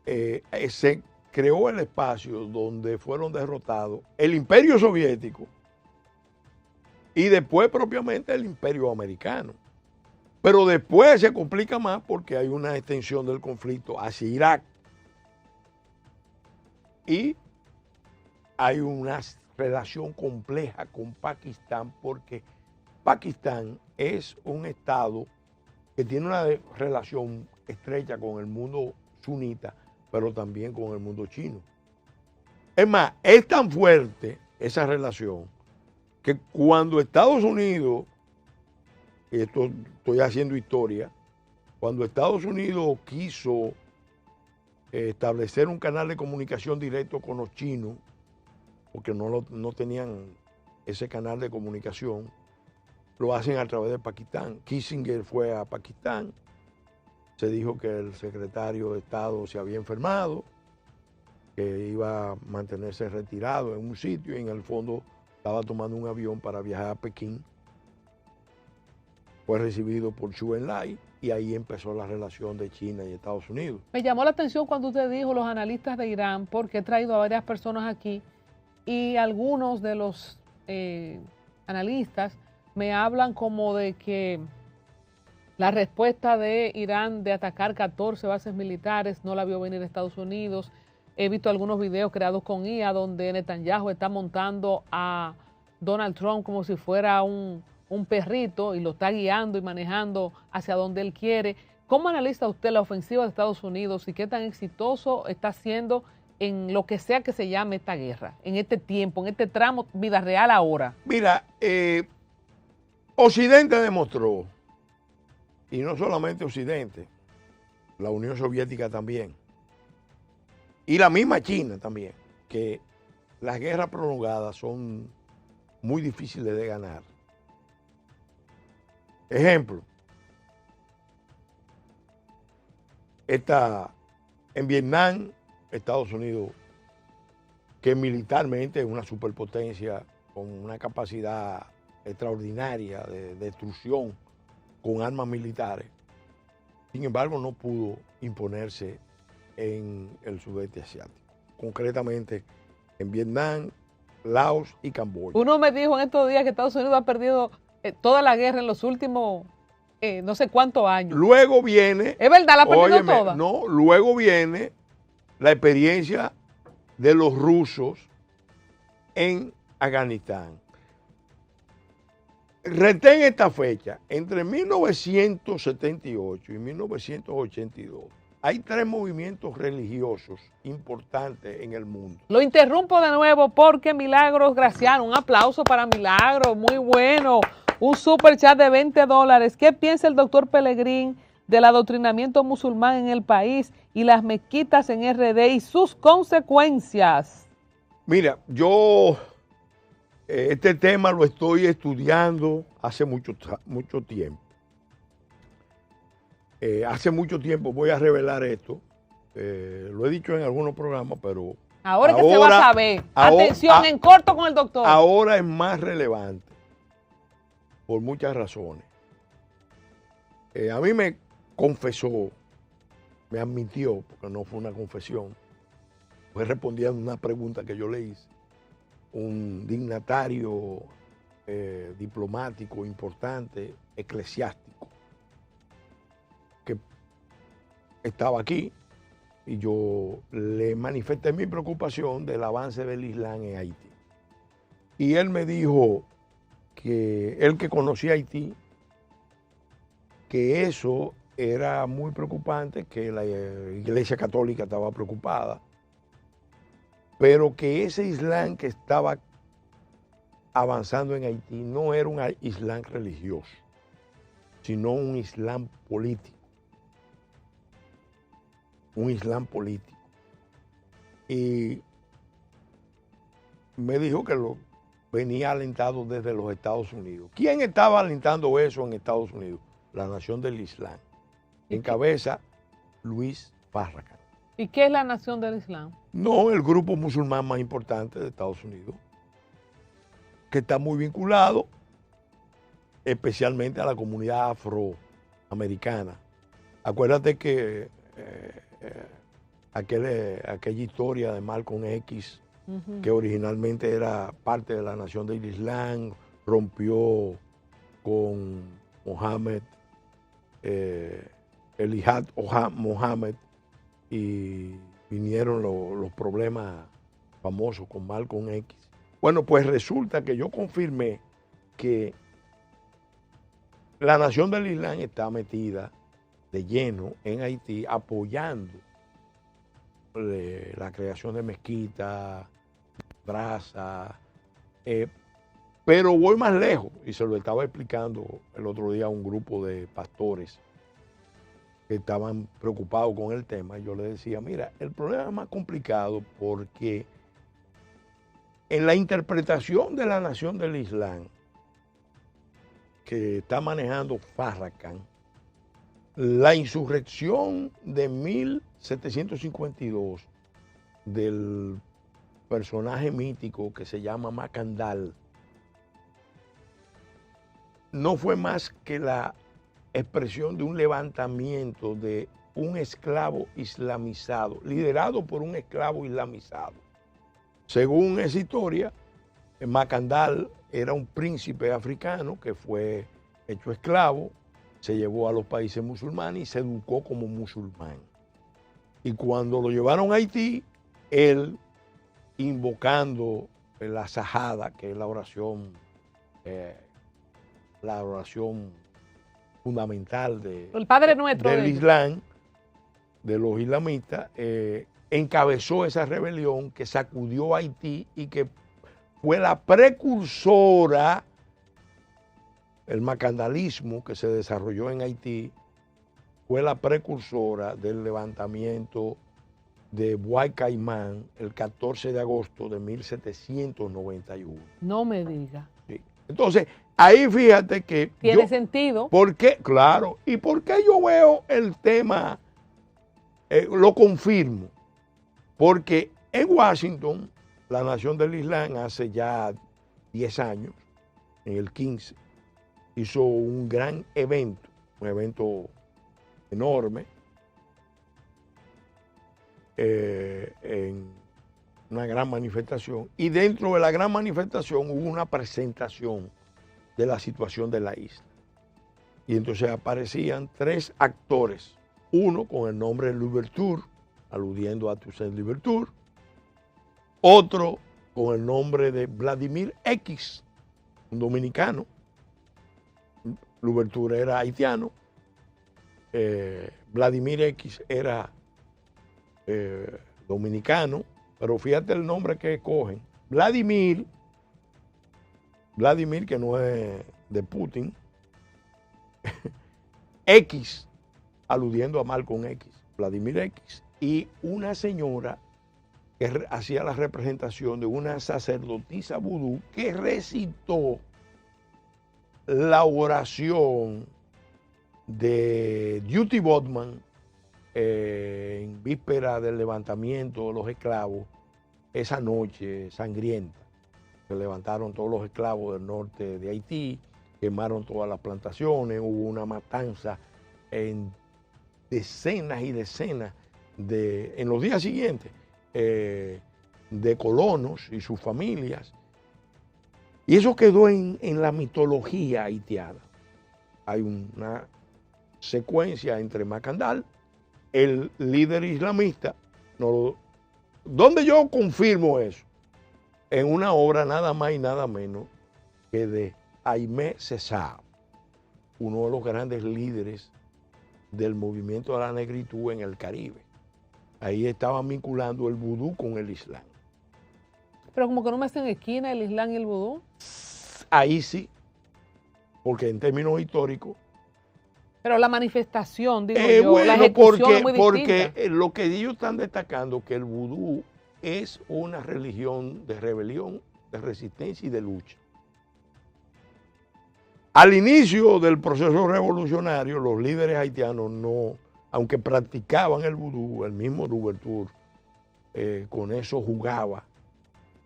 Speaker 2: se creó el espacio donde fueron derrotados el Imperio Soviético y después propiamente el Imperio Americano. Pero después se complica más porque hay una extensión del conflicto hacia Irak y hay una relación compleja con Pakistán porque Pakistán es un estado que tiene una relación estrecha con el mundo sunita, pero también con el mundo chino. Es más, es tan fuerte esa relación que cuando Estados Unidos, y esto estoy haciendo historia, cuando Estados Unidos quiso establecer un canal de comunicación directo con los chinos, porque no tenían ese canal de comunicación, lo hacen a través de Pakistán. Kissinger fue a Pakistán, se dijo que el secretario de Estado se había enfermado, que iba a mantenerse retirado en un sitio y en el fondo estaba tomando un avión para viajar a Pekín. Fue recibido por Zhou Enlai y ahí empezó la relación de China y Estados Unidos.
Speaker 1: Me llamó la atención cuando usted dijo los analistas de Irán, porque he traído a varias personas aquí y algunos de los analistas me hablan como de que la respuesta de Irán de atacar 14 bases militares no la vio venir Estados Unidos. He visto algunos videos creados con IA donde Netanyahu está montando a Donald Trump como si fuera un perrito y lo está guiando y manejando hacia donde él quiere. ¿Cómo analiza usted la ofensiva de Estados Unidos y qué tan exitoso está siendo en lo que sea que se llame esta guerra, en este tiempo, en este tramo vida real ahora?
Speaker 2: Mira, Occidente demostró, y no solamente Occidente, la Unión Soviética también, y la misma China también, que las guerras prolongadas son muy difíciles de ganar. Ejemplo, en Vietnam, Estados Unidos, que militarmente es una superpotencia con una capacidad extraordinaria de destrucción con armas militares, sin embargo no pudo imponerse en el sudeste asiático, concretamente en Vietnam, Laos y Camboya.
Speaker 1: Uno me dijo en estos días que Estados Unidos ha perdido toda la guerra en los últimos no sé cuántos años.
Speaker 2: Luego viene...
Speaker 1: ¿Es verdad? ¿La ha perdido toda?
Speaker 2: No, luego viene la experiencia de los rusos en Afganistán. Retén esta fecha, entre 1978 y 1982, hay 3 movimientos religiosos importantes en el mundo.
Speaker 1: Lo interrumpo de nuevo porque Milagros Graciano, un aplauso para Milagros, muy bueno. Un super chat de $20. ¿Qué piensa el doctor Pelegrín del adoctrinamiento musulmán en el país y las mezquitas en RD y sus consecuencias?
Speaker 2: Mira, yo este tema lo estoy estudiando hace mucho tiempo. Hace mucho tiempo, voy a revelar esto, lo he dicho en algunos programas, pero...
Speaker 1: Ahora que se va a saber. Atención, en corto con el doctor.
Speaker 2: Ahora es más relevante, por muchas razones. A mí me confesó, me admitió, porque no fue una confesión, fue respondiendo una pregunta que yo le hice, un dignatario diplomático importante, eclesiástico, que estaba aquí y yo le manifesté mi preocupación del avance del Islam en Haití. Y él me dijo que él que conocía Haití, que eso era muy preocupante, que la Iglesia Católica estaba preocupada, pero que ese Islam que estaba avanzando en Haití no era un Islam religioso, sino un Islam político. Un Islam político. Y me dijo que lo venía alentado desde los Estados Unidos. ¿Quién estaba alentando eso en Estados Unidos? la Nación del Islam. Encabeza Luis Farrakhan.
Speaker 1: ¿Y qué es la Nación del Islam?
Speaker 2: No, el grupo musulmán más importante de Estados Unidos, que está muy vinculado especialmente a la comunidad afroamericana. Acuérdate que aquella historia de Malcolm X, que originalmente era parte de la Nación del Islam, rompió con Mohammed, Elijah Mohammed, y vinieron los problemas famosos con Malcolm X. Bueno, pues resulta que yo confirmé que la Nación del Islam está metida de lleno en Haití apoyando la creación de mezquitas, brazas, pero voy más lejos, y se lo estaba explicando el otro día a un grupo de pastores que estaban preocupados con el tema. Yo les decía, mira, el problema es más complicado porque en la interpretación de la Nación del Islam que está manejando Farrakhan, la insurrección de 1752 del personaje mítico que se llama Macandal no fue más que la expresión de un levantamiento de un esclavo islamizado, liderado por un esclavo islamizado. Según esa historia, Macandal era un príncipe africano que fue hecho esclavo, se llevó a los países musulmanes y se educó como musulmán. Y cuando lo llevaron a Haití, él, invocando la sajada, que es la oración fundamental
Speaker 1: el Padre Nuestro
Speaker 2: del Islam, de los islamistas, encabezó esa rebelión que sacudió a Haití y que fue la precursora, el macandalismo que se desarrolló en Haití, fue la precursora del levantamiento de Bois Caimán el 14 de agosto de 1791.
Speaker 1: No me diga.
Speaker 2: Sí. Entonces, ahí fíjate que...
Speaker 1: Tiene sentido.
Speaker 2: ¿Por qué? Claro. ¿Y por qué yo veo el tema? Lo confirmo. Porque en Washington, la Nación del Islam hace ya 10 años, en el 15, hizo un gran evento, un evento enorme, en una gran manifestación. Y dentro de la gran manifestación hubo una presentación de la situación de la isla. Y entonces aparecían 3 actores, uno con el nombre Louverture, aludiendo a Toussaint Louverture, otro con el nombre de Vladimir X, un dominicano. Louverture era haitiano, Vladimir X era dominicano, pero fíjate el nombre que escogen. Vladimir, que no es de Putin, X, aludiendo a Malcolm X, Vladimir X, y una señora que hacía la representación de una sacerdotisa vudú que recitó la oración de Duty Bodman en víspera del levantamiento de los esclavos, esa noche sangrienta. Se levantaron todos los esclavos del norte de Haití, quemaron todas las plantaciones, hubo una matanza en decenas y decenas en los días siguientes, de colonos y sus familias. Y eso quedó en la mitología haitiana. Hay una secuencia entre Macandal, el líder islamista. ¿Dónde yo confirmo eso? En una obra nada más y nada menos que de Aimé Césaire, uno de los grandes líderes del movimiento de la negritud en el Caribe. Ahí estaban vinculando el vudú con el Islam.
Speaker 1: Pero como que no me hacen esquina el Islam y el vudú.
Speaker 2: Ahí sí, porque en términos históricos.
Speaker 1: Pero la manifestación, digo yo,
Speaker 2: bueno,
Speaker 1: la ejecución es muy distinta.
Speaker 2: Porque lo que ellos están destacando que el vudú es una religión de rebelión, de resistencia y de lucha. Al inicio del proceso revolucionario, los líderes haitianos no, aunque practicaban el vudú, el mismo Louverture, con eso jugaba.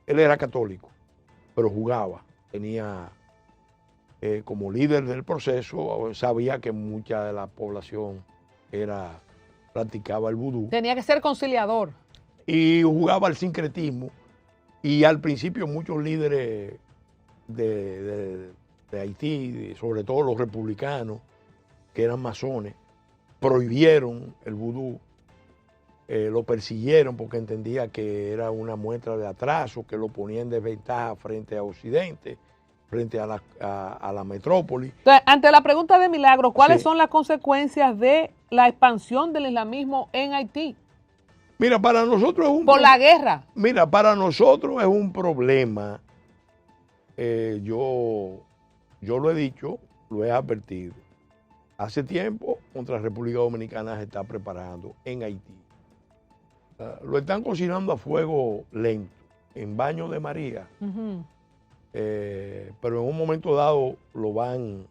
Speaker 2: Él era católico, pero jugaba. Tenía, como líder del proceso, sabía que mucha de la población practicaba el vudú.
Speaker 1: Tenía que ser conciliador.
Speaker 2: Y jugaba al sincretismo. Y al principio muchos líderes de Haití, sobre todo los republicanos, que eran masones, prohibieron el vudú, lo persiguieron porque entendía que era una muestra de atraso, que lo ponía en desventaja frente a Occidente, frente a la metrópoli.
Speaker 1: Entonces, ante la pregunta de Milagro, ¿cuáles son las consecuencias de la expansión del islamismo en Haití?
Speaker 2: Mira, para nosotros es un
Speaker 1: por la guerra.
Speaker 2: Mira, para nosotros es un problema. Yo lo he dicho, lo he advertido. Hace tiempo, contra la República Dominicana se está preparando en Haití. Lo están cocinando a fuego lento, en baño de María. Pero en un momento dado lo van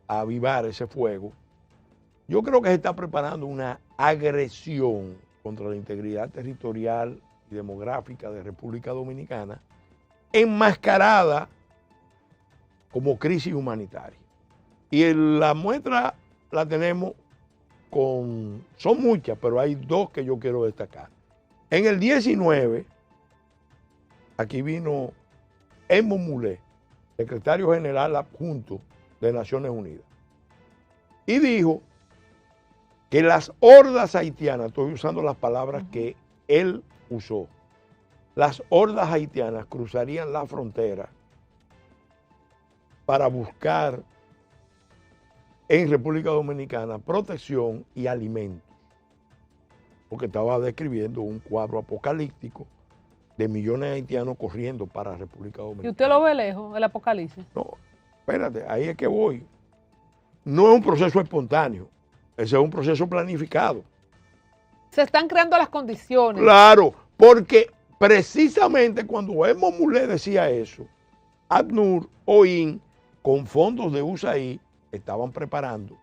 Speaker 2: a avivar ese fuego. Yo creo que se está preparando una agresión contra la integridad territorial y demográfica de República Dominicana, enmascarada como crisis humanitaria. Y la muestra la tenemos son muchas, pero hay dos que yo quiero destacar. En el 19, aquí vino Edmond Mulet, secretario general adjunto de Naciones Unidas, y dijo que las hordas haitianas, estoy usando las palabras que él usó, las hordas haitianas cruzarían la frontera para buscar en República Dominicana protección y alimentos, porque estaba describiendo un cuadro apocalíptico de millones de haitianos corriendo para República Dominicana.
Speaker 1: ¿Y usted lo ve lejos, el apocalipsis?
Speaker 2: No, espérate, ahí es que voy. No es un proceso espontáneo, ese es un proceso planificado.
Speaker 1: Se están creando las condiciones.
Speaker 2: Claro, porque precisamente cuando Edmond Mulet decía eso, ACNUR, OIN, con fondos de USAID, estaban preparando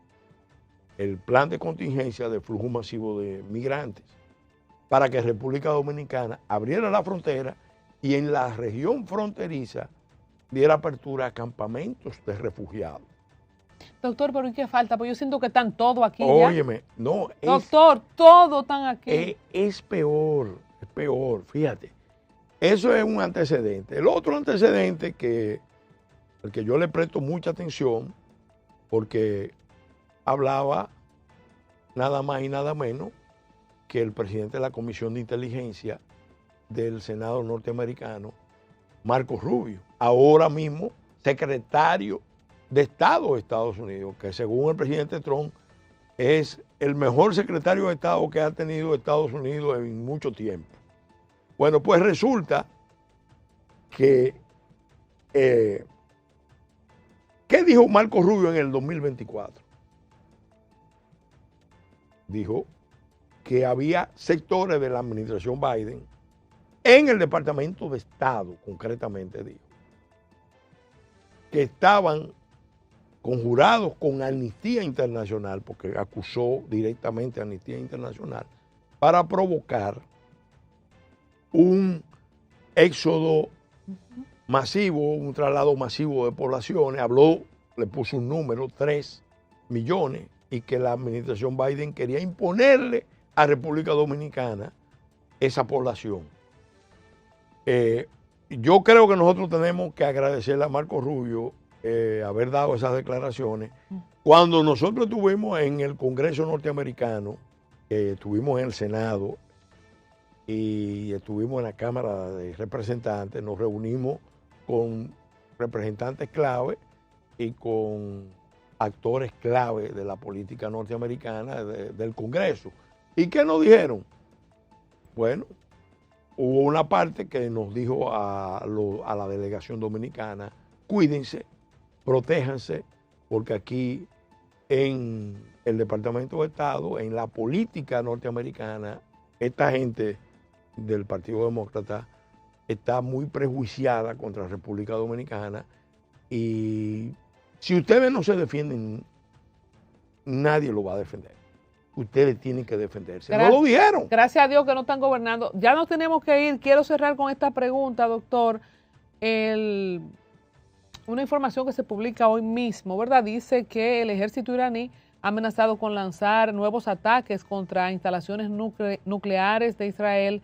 Speaker 2: el plan de contingencia de flujo masivo de migrantes para que República Dominicana abriera la frontera y en la región fronteriza diera apertura a campamentos de refugiados.
Speaker 1: Doctor, ¿pero y qué falta? Pues yo siento que están todos aquí.
Speaker 2: Óyeme,
Speaker 1: ya.
Speaker 2: no.
Speaker 1: Doctor, todos están aquí.
Speaker 2: Es peor, fíjate. Eso es un antecedente. El otro antecedente al que yo le presto mucha atención, porque hablaba nada más y nada menos que el presidente de la Comisión de Inteligencia del Senado norteamericano, Marco Rubio, ahora mismo secretario de Estado de Estados Unidos, que según el presidente Trump es el mejor secretario de Estado que ha tenido Estados Unidos en mucho tiempo. Bueno, pues resulta que, ¿qué dijo Marco Rubio en el 2024? Dijo que había sectores de la administración Biden en el Departamento de Estado, concretamente dijo, que estaban conjurados con Amnistía Internacional, porque acusó directamente a Amnistía Internacional, para provocar un éxodo masivo, un traslado masivo de poblaciones. Habló, le puso un número, 3 millones, y que la administración Biden quería imponerle a República Dominicana esa población. Yo creo que nosotros tenemos que agradecerle a Marco Rubio haber dado esas declaraciones. Cuando nosotros estuvimos en el Congreso norteamericano, estuvimos en el Senado y estuvimos en la Cámara de Representantes, nos reunimos con representantes clave y con actores clave de la política norteamericana del Congreso. ¿Y qué nos dijeron? Bueno, hubo una parte que nos dijo a la delegación dominicana: cuídense, protéjanse, porque aquí en el Departamento de Estado, en la política norteamericana, esta gente del Partido Demócrata está muy prejuiciada contra la República Dominicana Y si ustedes no se defienden, nadie lo va a defender. Ustedes tienen que defenderse. No lo dijeron.
Speaker 1: Gracias a Dios que no están gobernando. Ya nos tenemos que ir. Quiero cerrar con esta pregunta, doctor. Una información que se publica hoy mismo, ¿verdad? Dice que el ejército iraní ha amenazado con lanzar nuevos ataques contra instalaciones nucleares de Israel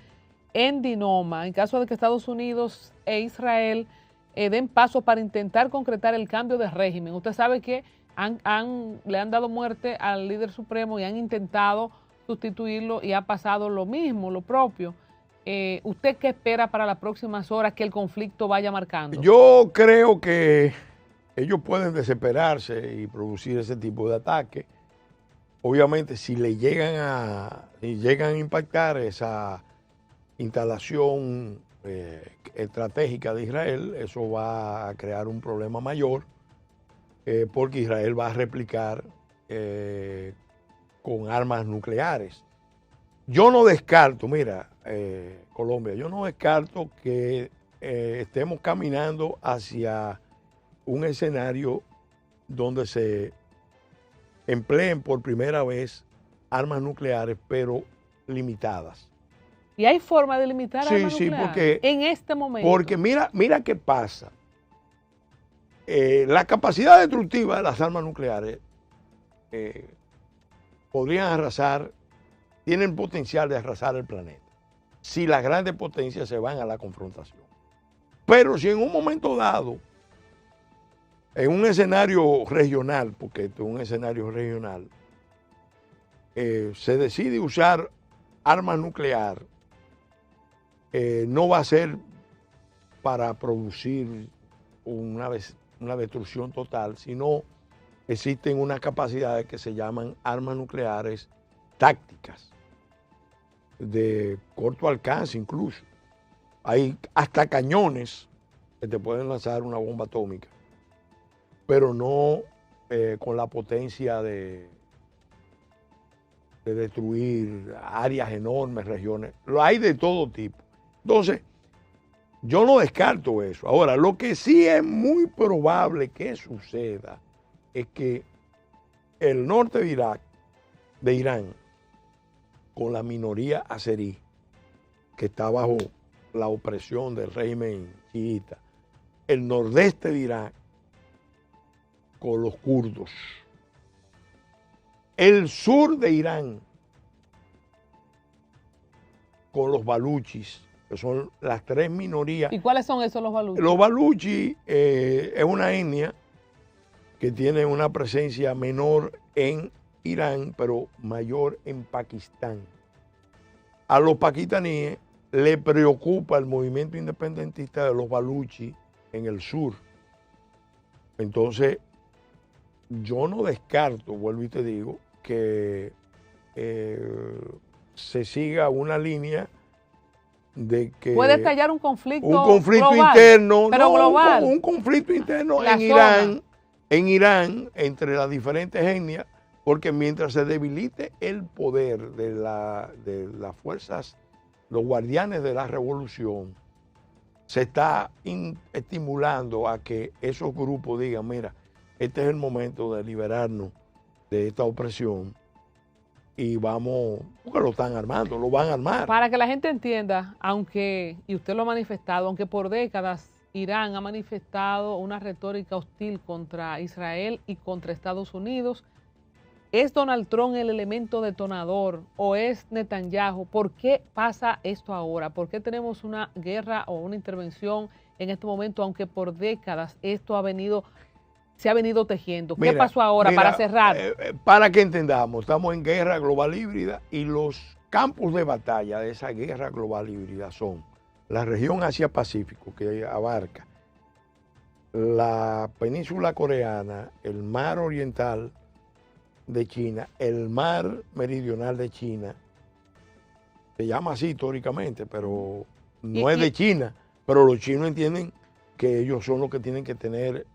Speaker 1: en Dinoma, en caso de que Estados Unidos e Israel den paso para intentar concretar el cambio de régimen. Usted sabe que le han dado muerte al líder supremo y han intentado sustituirlo y ha pasado lo mismo, lo propio. ¿Usted qué espera para las próximas horas que el conflicto vaya marcando?
Speaker 2: Yo creo que ellos pueden desesperarse y producir ese tipo de ataques. Obviamente, si llegan a impactar esa instalación estratégica de Israel, eso va a crear un problema mayor, porque Israel va a replicar con armas nucleares. Yo no descarto, mira, Colombia, yo no descarto que estemos caminando hacia un escenario donde se empleen por primera vez armas nucleares, pero limitadas.
Speaker 1: ¿Y hay forma de limitar armas nucleares?
Speaker 2: Sí, porque
Speaker 1: en este momento.
Speaker 2: Porque mira qué pasa. La capacidad destructiva de las armas nucleares podrían arrasar, tienen potencial de arrasar el planeta, si las grandes potencias se van a la confrontación. Pero si en un momento dado, en un escenario regional, porque esto es un escenario regional, se decide usar armas nucleares, no va a ser para producir una destrucción total, sino existen unas capacidades que se llaman armas nucleares tácticas, de corto alcance incluso. Hay hasta cañones que te pueden lanzar una bomba atómica, pero no con la potencia de destruir áreas enormes, regiones. Lo hay de todo tipo. Entonces, yo no descarto eso. Ahora, lo que sí es muy probable que suceda es que el norte de Irán, con la minoría azerí, que está bajo la opresión del régimen chiita, el nordeste de Irán, con los kurdos, el sur de Irán, con los baluchis, que son las tres minorías.
Speaker 1: ¿Y cuáles son esos los baluchis?
Speaker 2: Los baluchis es una etnia que tiene una presencia menor en Irán, pero mayor en Pakistán. A los pakistaníes le preocupa el movimiento independentista de los baluchis en el sur. Entonces, yo no descarto, vuelvo y te digo, que se siga una línea de que
Speaker 1: puede estallar un conflicto
Speaker 2: global,
Speaker 1: interno, pero
Speaker 2: no,
Speaker 1: global.
Speaker 2: Un conflicto interno en Irán entre las diferentes etnias, porque mientras se debilite el poder de las fuerzas, los guardianes de la revolución, se está estimulando a que esos grupos digan, mira, este es el momento de liberarnos de esta opresión y vamos, porque lo están armando, lo van a armar.
Speaker 1: Para que la gente entienda, aunque, y usted lo ha manifestado, aunque por décadas Irán ha manifestado una retórica hostil contra Israel y contra Estados Unidos, ¿es Donald Trump el elemento detonador o es Netanyahu? ¿Por qué pasa esto ahora? ¿Por qué tenemos una guerra o una intervención en este momento, aunque por décadas esto se ha venido tejiendo? ¿Qué pasó ahora para cerrar?
Speaker 2: Para que entendamos, estamos en guerra global híbrida y los campos de batalla de esa guerra global híbrida son la región Asia-Pacífico, que abarca la península coreana, el mar oriental de China, el mar meridional de China, se llama así históricamente, pero no es de China, pero los chinos entienden que ellos son los que tienen que tener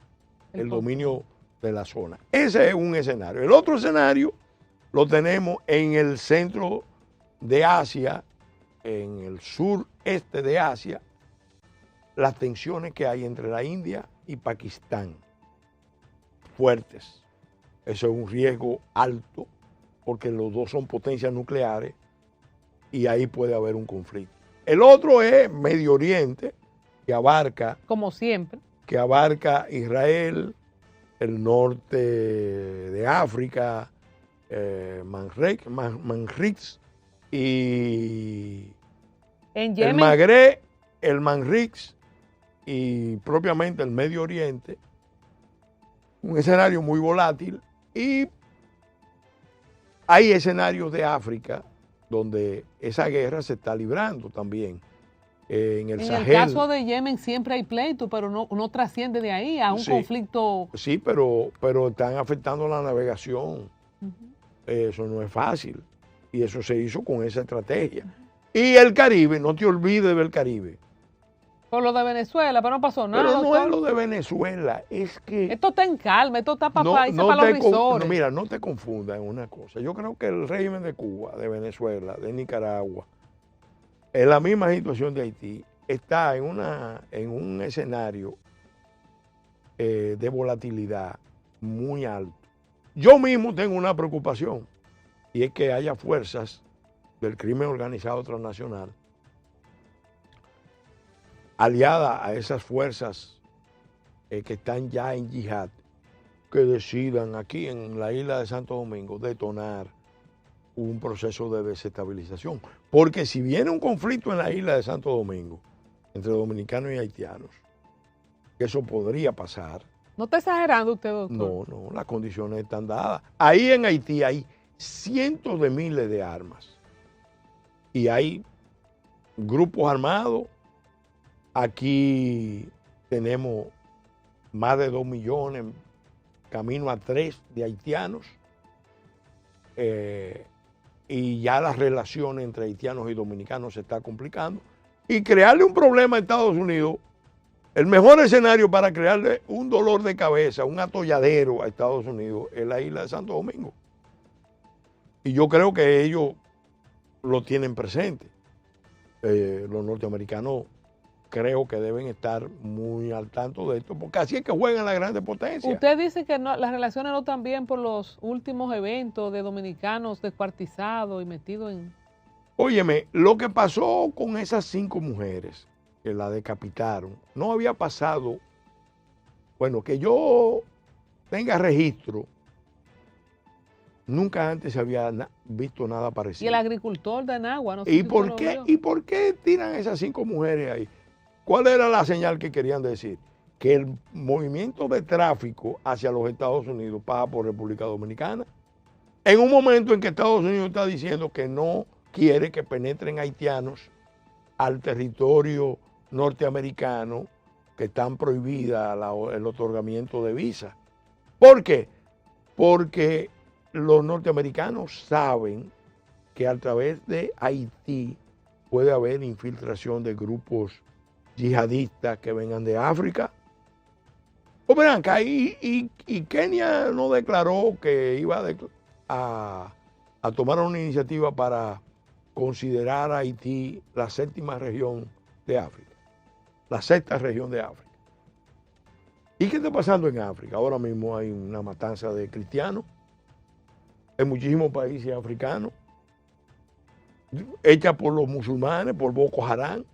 Speaker 2: el dominio de la zona. Ese es un escenario. El otro escenario lo tenemos en el centro de Asia, en el sureste de Asia, las tensiones que hay entre la India y Pakistán fuertes. Eso es un riesgo alto porque los dos son potencias nucleares y ahí puede haber un conflicto. El otro es Medio Oriente, que abarca,
Speaker 1: como siempre,
Speaker 2: que abarca Israel, el norte de África, Manrix y
Speaker 1: en Yemen,
Speaker 2: el Magreb, el Manrix y propiamente el Medio Oriente. Un escenario muy volátil, y hay escenarios de África donde esa guerra se está librando también. En el Sahel.
Speaker 1: En el caso de Yemen siempre hay pleito, pero no trasciende de ahí a un conflicto.
Speaker 2: Sí, pero están afectando la navegación. Eso no es fácil. Y eso se hizo con esa estrategia. Y el Caribe, no te olvides del Caribe.
Speaker 1: Por lo de Venezuela, pero no pasó nada.
Speaker 2: Pero no es lo de Venezuela, es que...
Speaker 1: Esto está en calma, esto está para países, para los risores.
Speaker 2: Mira, no te confundas en una cosa. Yo creo que el régimen de Cuba, de Venezuela, de Nicaragua, es la misma situación de Haití, está en un escenario de volatilidad muy alto. Yo mismo tengo una preocupación, y es que haya fuerzas del crimen organizado transnacional aliada a esas fuerzas que están ya en yihad, que decidan aquí en la isla de Santo Domingo detonar un proceso de desestabilización. Porque si viene un conflicto en la isla de Santo Domingo entre dominicanos y haitianos, eso podría pasar.
Speaker 1: ¿No está exagerando usted, doctor?
Speaker 2: No, las condiciones están dadas. Ahí en Haití hay cientos de miles de armas y hay grupos armados. Aquí tenemos más de 2 millones, camino a 3 de haitianos, y ya las relaciones entre haitianos y dominicanos se está complicando. Y crearle un problema a Estados Unidos, el mejor escenario para crearle un dolor de cabeza, un atolladero a Estados Unidos, es la isla de Santo Domingo. Y yo creo que ellos lo tienen presente. Los norteamericanos creo que deben estar muy al tanto de esto, porque así es que juegan las grandes potencias.
Speaker 1: Usted dice que no, las relaciones no están bien por los últimos eventos de dominicanos descuartizados y metidos en...
Speaker 2: Óyeme, lo que pasó con esas 5 mujeres que la decapitaron, no había pasado, bueno, que yo tenga registro, nunca antes se había visto nada parecido.
Speaker 1: Y el agricultor de Anagua, no sé
Speaker 2: ¿Y por qué tiran esas 5 mujeres ahí? ¿Cuál era la señal que querían decir? Que el movimiento de tráfico hacia los Estados Unidos pasa por República Dominicana. En un momento en que Estados Unidos está diciendo que no quiere que penetren haitianos al territorio norteamericano, que están prohibidas el otorgamiento de visa. ¿Por qué? Porque los norteamericanos saben que a través de Haití puede haber infiltración de grupos yihadistas que vengan de África. Pues verán acá, y Kenia no declaró que iba a tomar una iniciativa para considerar a Haití la 7ª región de África, la 6ª región de África. ¿Y qué está pasando en África? Ahora mismo hay una matanza de cristianos en muchísimos países africanos, hecha por los musulmanes, por Boko Haram.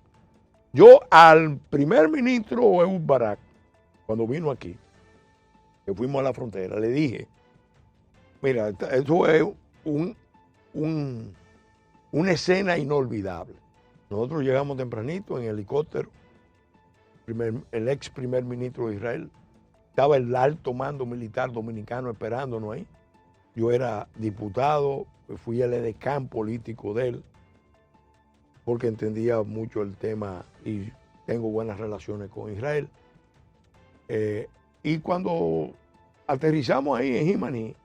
Speaker 2: Yo al primer ministro Ehud Barak, cuando vino aquí, que fuimos a la frontera, le dije, mira, eso es una escena inolvidable. Nosotros llegamos tempranito en helicóptero, el ex primer ministro de Israel, estaba el alto mando militar dominicano esperándonos ahí. Yo era diputado, fui el edecán político de él, porque entendía mucho el tema y tengo buenas relaciones con Israel. Y cuando aterrizamos ahí en Jimaní,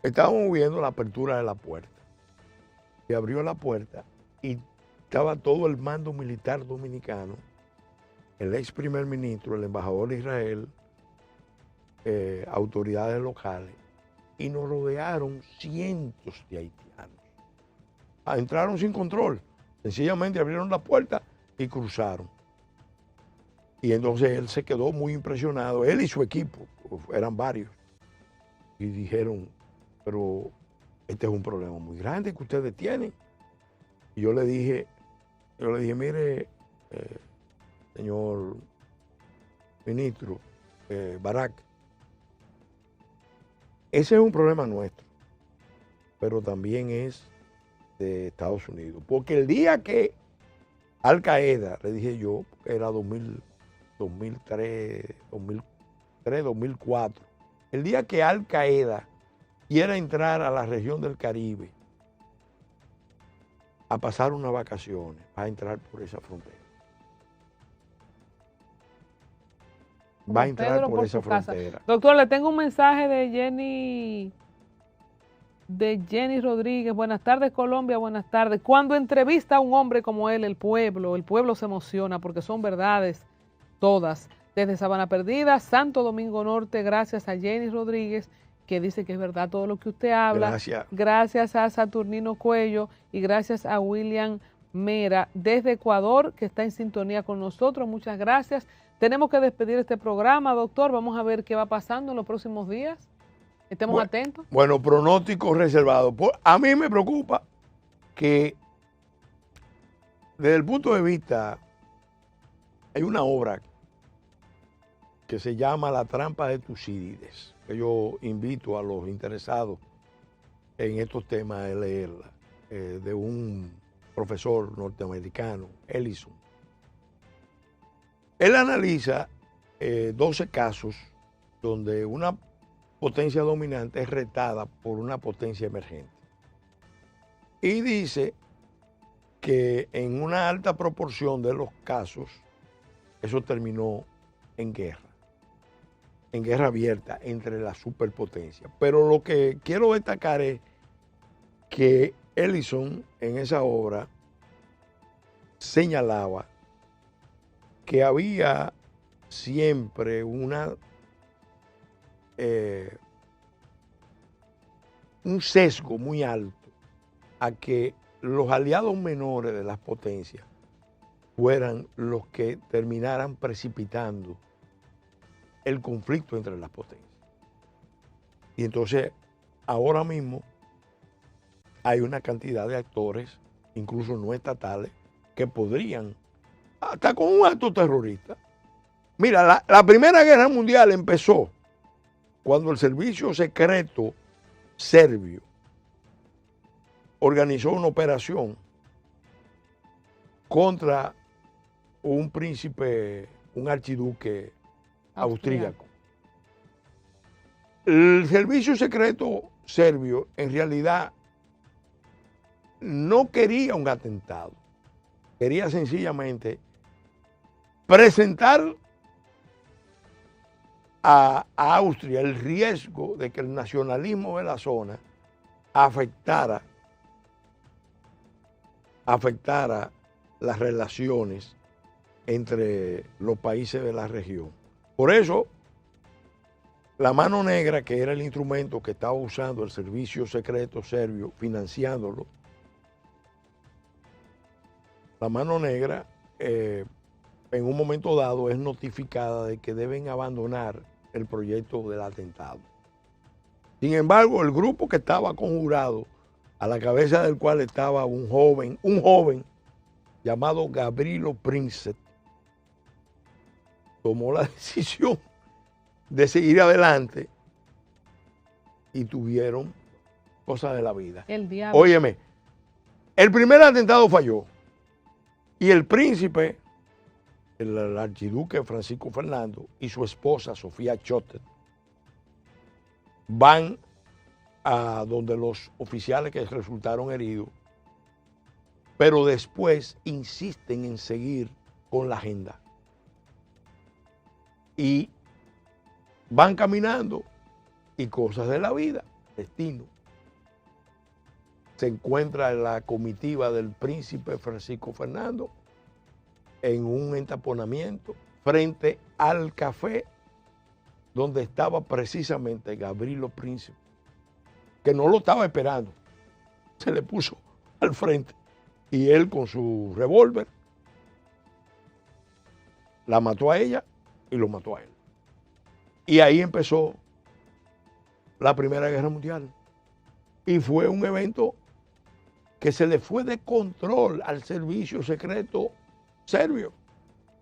Speaker 2: estábamos viendo la apertura de la puerta. Se abrió la puerta y estaba todo el mando militar dominicano, el ex primer ministro, el embajador de Israel, autoridades locales, y nos rodearon cientos de haitianos. Entraron sin control, sencillamente abrieron la puerta y cruzaron. Y entonces él se quedó muy impresionado, él y su equipo, eran varios, y dijeron, pero este es un problema muy grande que ustedes tienen. Y yo le dije, mire, señor ministro Barak, ese es un problema nuestro, pero también es de Estados Unidos. Porque el día que Al Qaeda, le dije yo, era 2003, 2004, el día que Al Qaeda quiera entrar a la región del Caribe a pasar unas vacaciones, va a entrar por esa frontera. Va a entrar por esa frontera.
Speaker 1: Doctor, le tengo un mensaje de Jenny Rodríguez. Buenas tardes, Colombia, buenas tardes. Cuando entrevista a un hombre como él, el pueblo se emociona porque son verdades todas. Desde Sabana Perdida, Santo Domingo Norte, gracias a Jenny Rodríguez, que dice que es verdad todo lo que usted habla.
Speaker 2: Gracias.
Speaker 1: Gracias a Saturnino Cuello y gracias a William Mera desde Ecuador, que está en sintonía con nosotros. Muchas gracias. Tenemos que despedir este programa, doctor. Vamos a ver qué va pasando en los próximos días. Estemos atentos.
Speaker 2: Bueno, pronóstico reservado. A mí me preocupa que desde el punto de vista, hay una obra que se llama La trampa de Tucídides, que yo invito a los interesados en estos temas a leerla, de un profesor norteamericano, Ellison. Él analiza 12 casos donde una potencia dominante es retada por una potencia emergente. Y dice que en una alta proporción de los casos, eso terminó en guerra abierta entre las superpotencias. Pero lo que quiero destacar es que Ellison en esa obra señalaba que había siempre un sesgo muy alto a que los aliados menores de las potencias fueran los que terminaran precipitando el conflicto entre las potencias. Y entonces, ahora mismo, hay una cantidad de actores, incluso no estatales, que podrían, hasta con un acto terrorista. Mira, la Primera Guerra Mundial empezó cuando el servicio secreto serbio organizó una operación contra un príncipe, un archiduque austríaco. El servicio secreto serbio en realidad no quería un atentado, quería sencillamente presentar a Austria el riesgo de que el nacionalismo de la zona afectara las relaciones entre los países de la región. Por eso, la mano negra, que era el instrumento que estaba usando el servicio secreto serbio, financiándolo, la mano negra, en un momento dado, es notificada de que deben abandonar el proyecto del atentado. Sin embargo, el grupo que estaba conjurado, a la cabeza del cual estaba un joven llamado Gavrilo Princip, tomó la decisión de seguir adelante y tuvieron cosas de la vida.
Speaker 1: El diablo.
Speaker 2: Óyeme, el primer atentado falló y el príncipe, el archiduque Francisco Fernando y su esposa Sofía Chotet van a donde los oficiales que resultaron heridos, pero después insisten en seguir con la agenda. Y van caminando y cosas de la vida, destino. Se encuentra la comitiva del príncipe Francisco Fernando en un entaponamiento frente al café donde estaba precisamente Gavrilo Princip, que no lo estaba esperando. Se le puso al frente y él con su revólver la mató a ella y lo mató a él. Y ahí empezó la Primera Guerra Mundial. Y fue un evento que se le fue de control al servicio secreto serbio.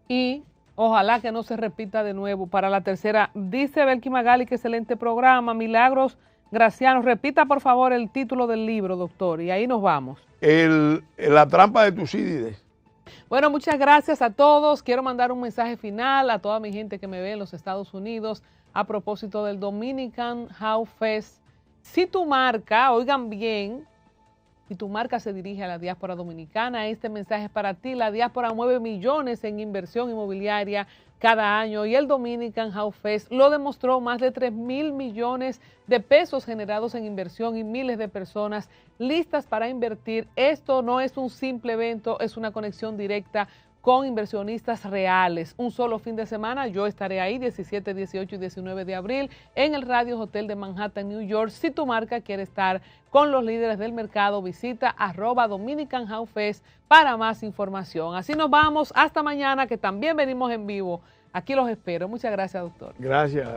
Speaker 1: Y ojalá que no se repita de nuevo para la tercera. Dice Belki Magali que excelente programa. Milagros Graciano, repita por favor el título del libro, doctor, y ahí nos vamos.
Speaker 2: La trampa de Tucídides.
Speaker 1: Bueno, muchas gracias a todos. Quiero mandar un mensaje final a toda mi gente que me ve en los Estados Unidos a propósito del Dominican House Fest. Si tu marca, oigan bien, si tu marca se dirige a la diáspora dominicana, este mensaje es para ti. La diáspora mueve millones en inversión inmobiliaria cada año y el Dominican House Fest lo demostró, más de 3,000 millones de pesos generados en inversión y miles de personas listas para invertir. Esto no es un simple evento, es una conexión directa con inversionistas reales. Un solo fin de semana, yo estaré ahí 17, 18 y 19 de abril en el Radio Hotel de Manhattan, New York. Si tu marca quiere estar con los líderes del mercado, visita @Dominican House Fest para más información. Así nos vamos, hasta mañana, que también venimos en vivo. Aquí los espero. Muchas gracias, doctor.
Speaker 2: Gracias.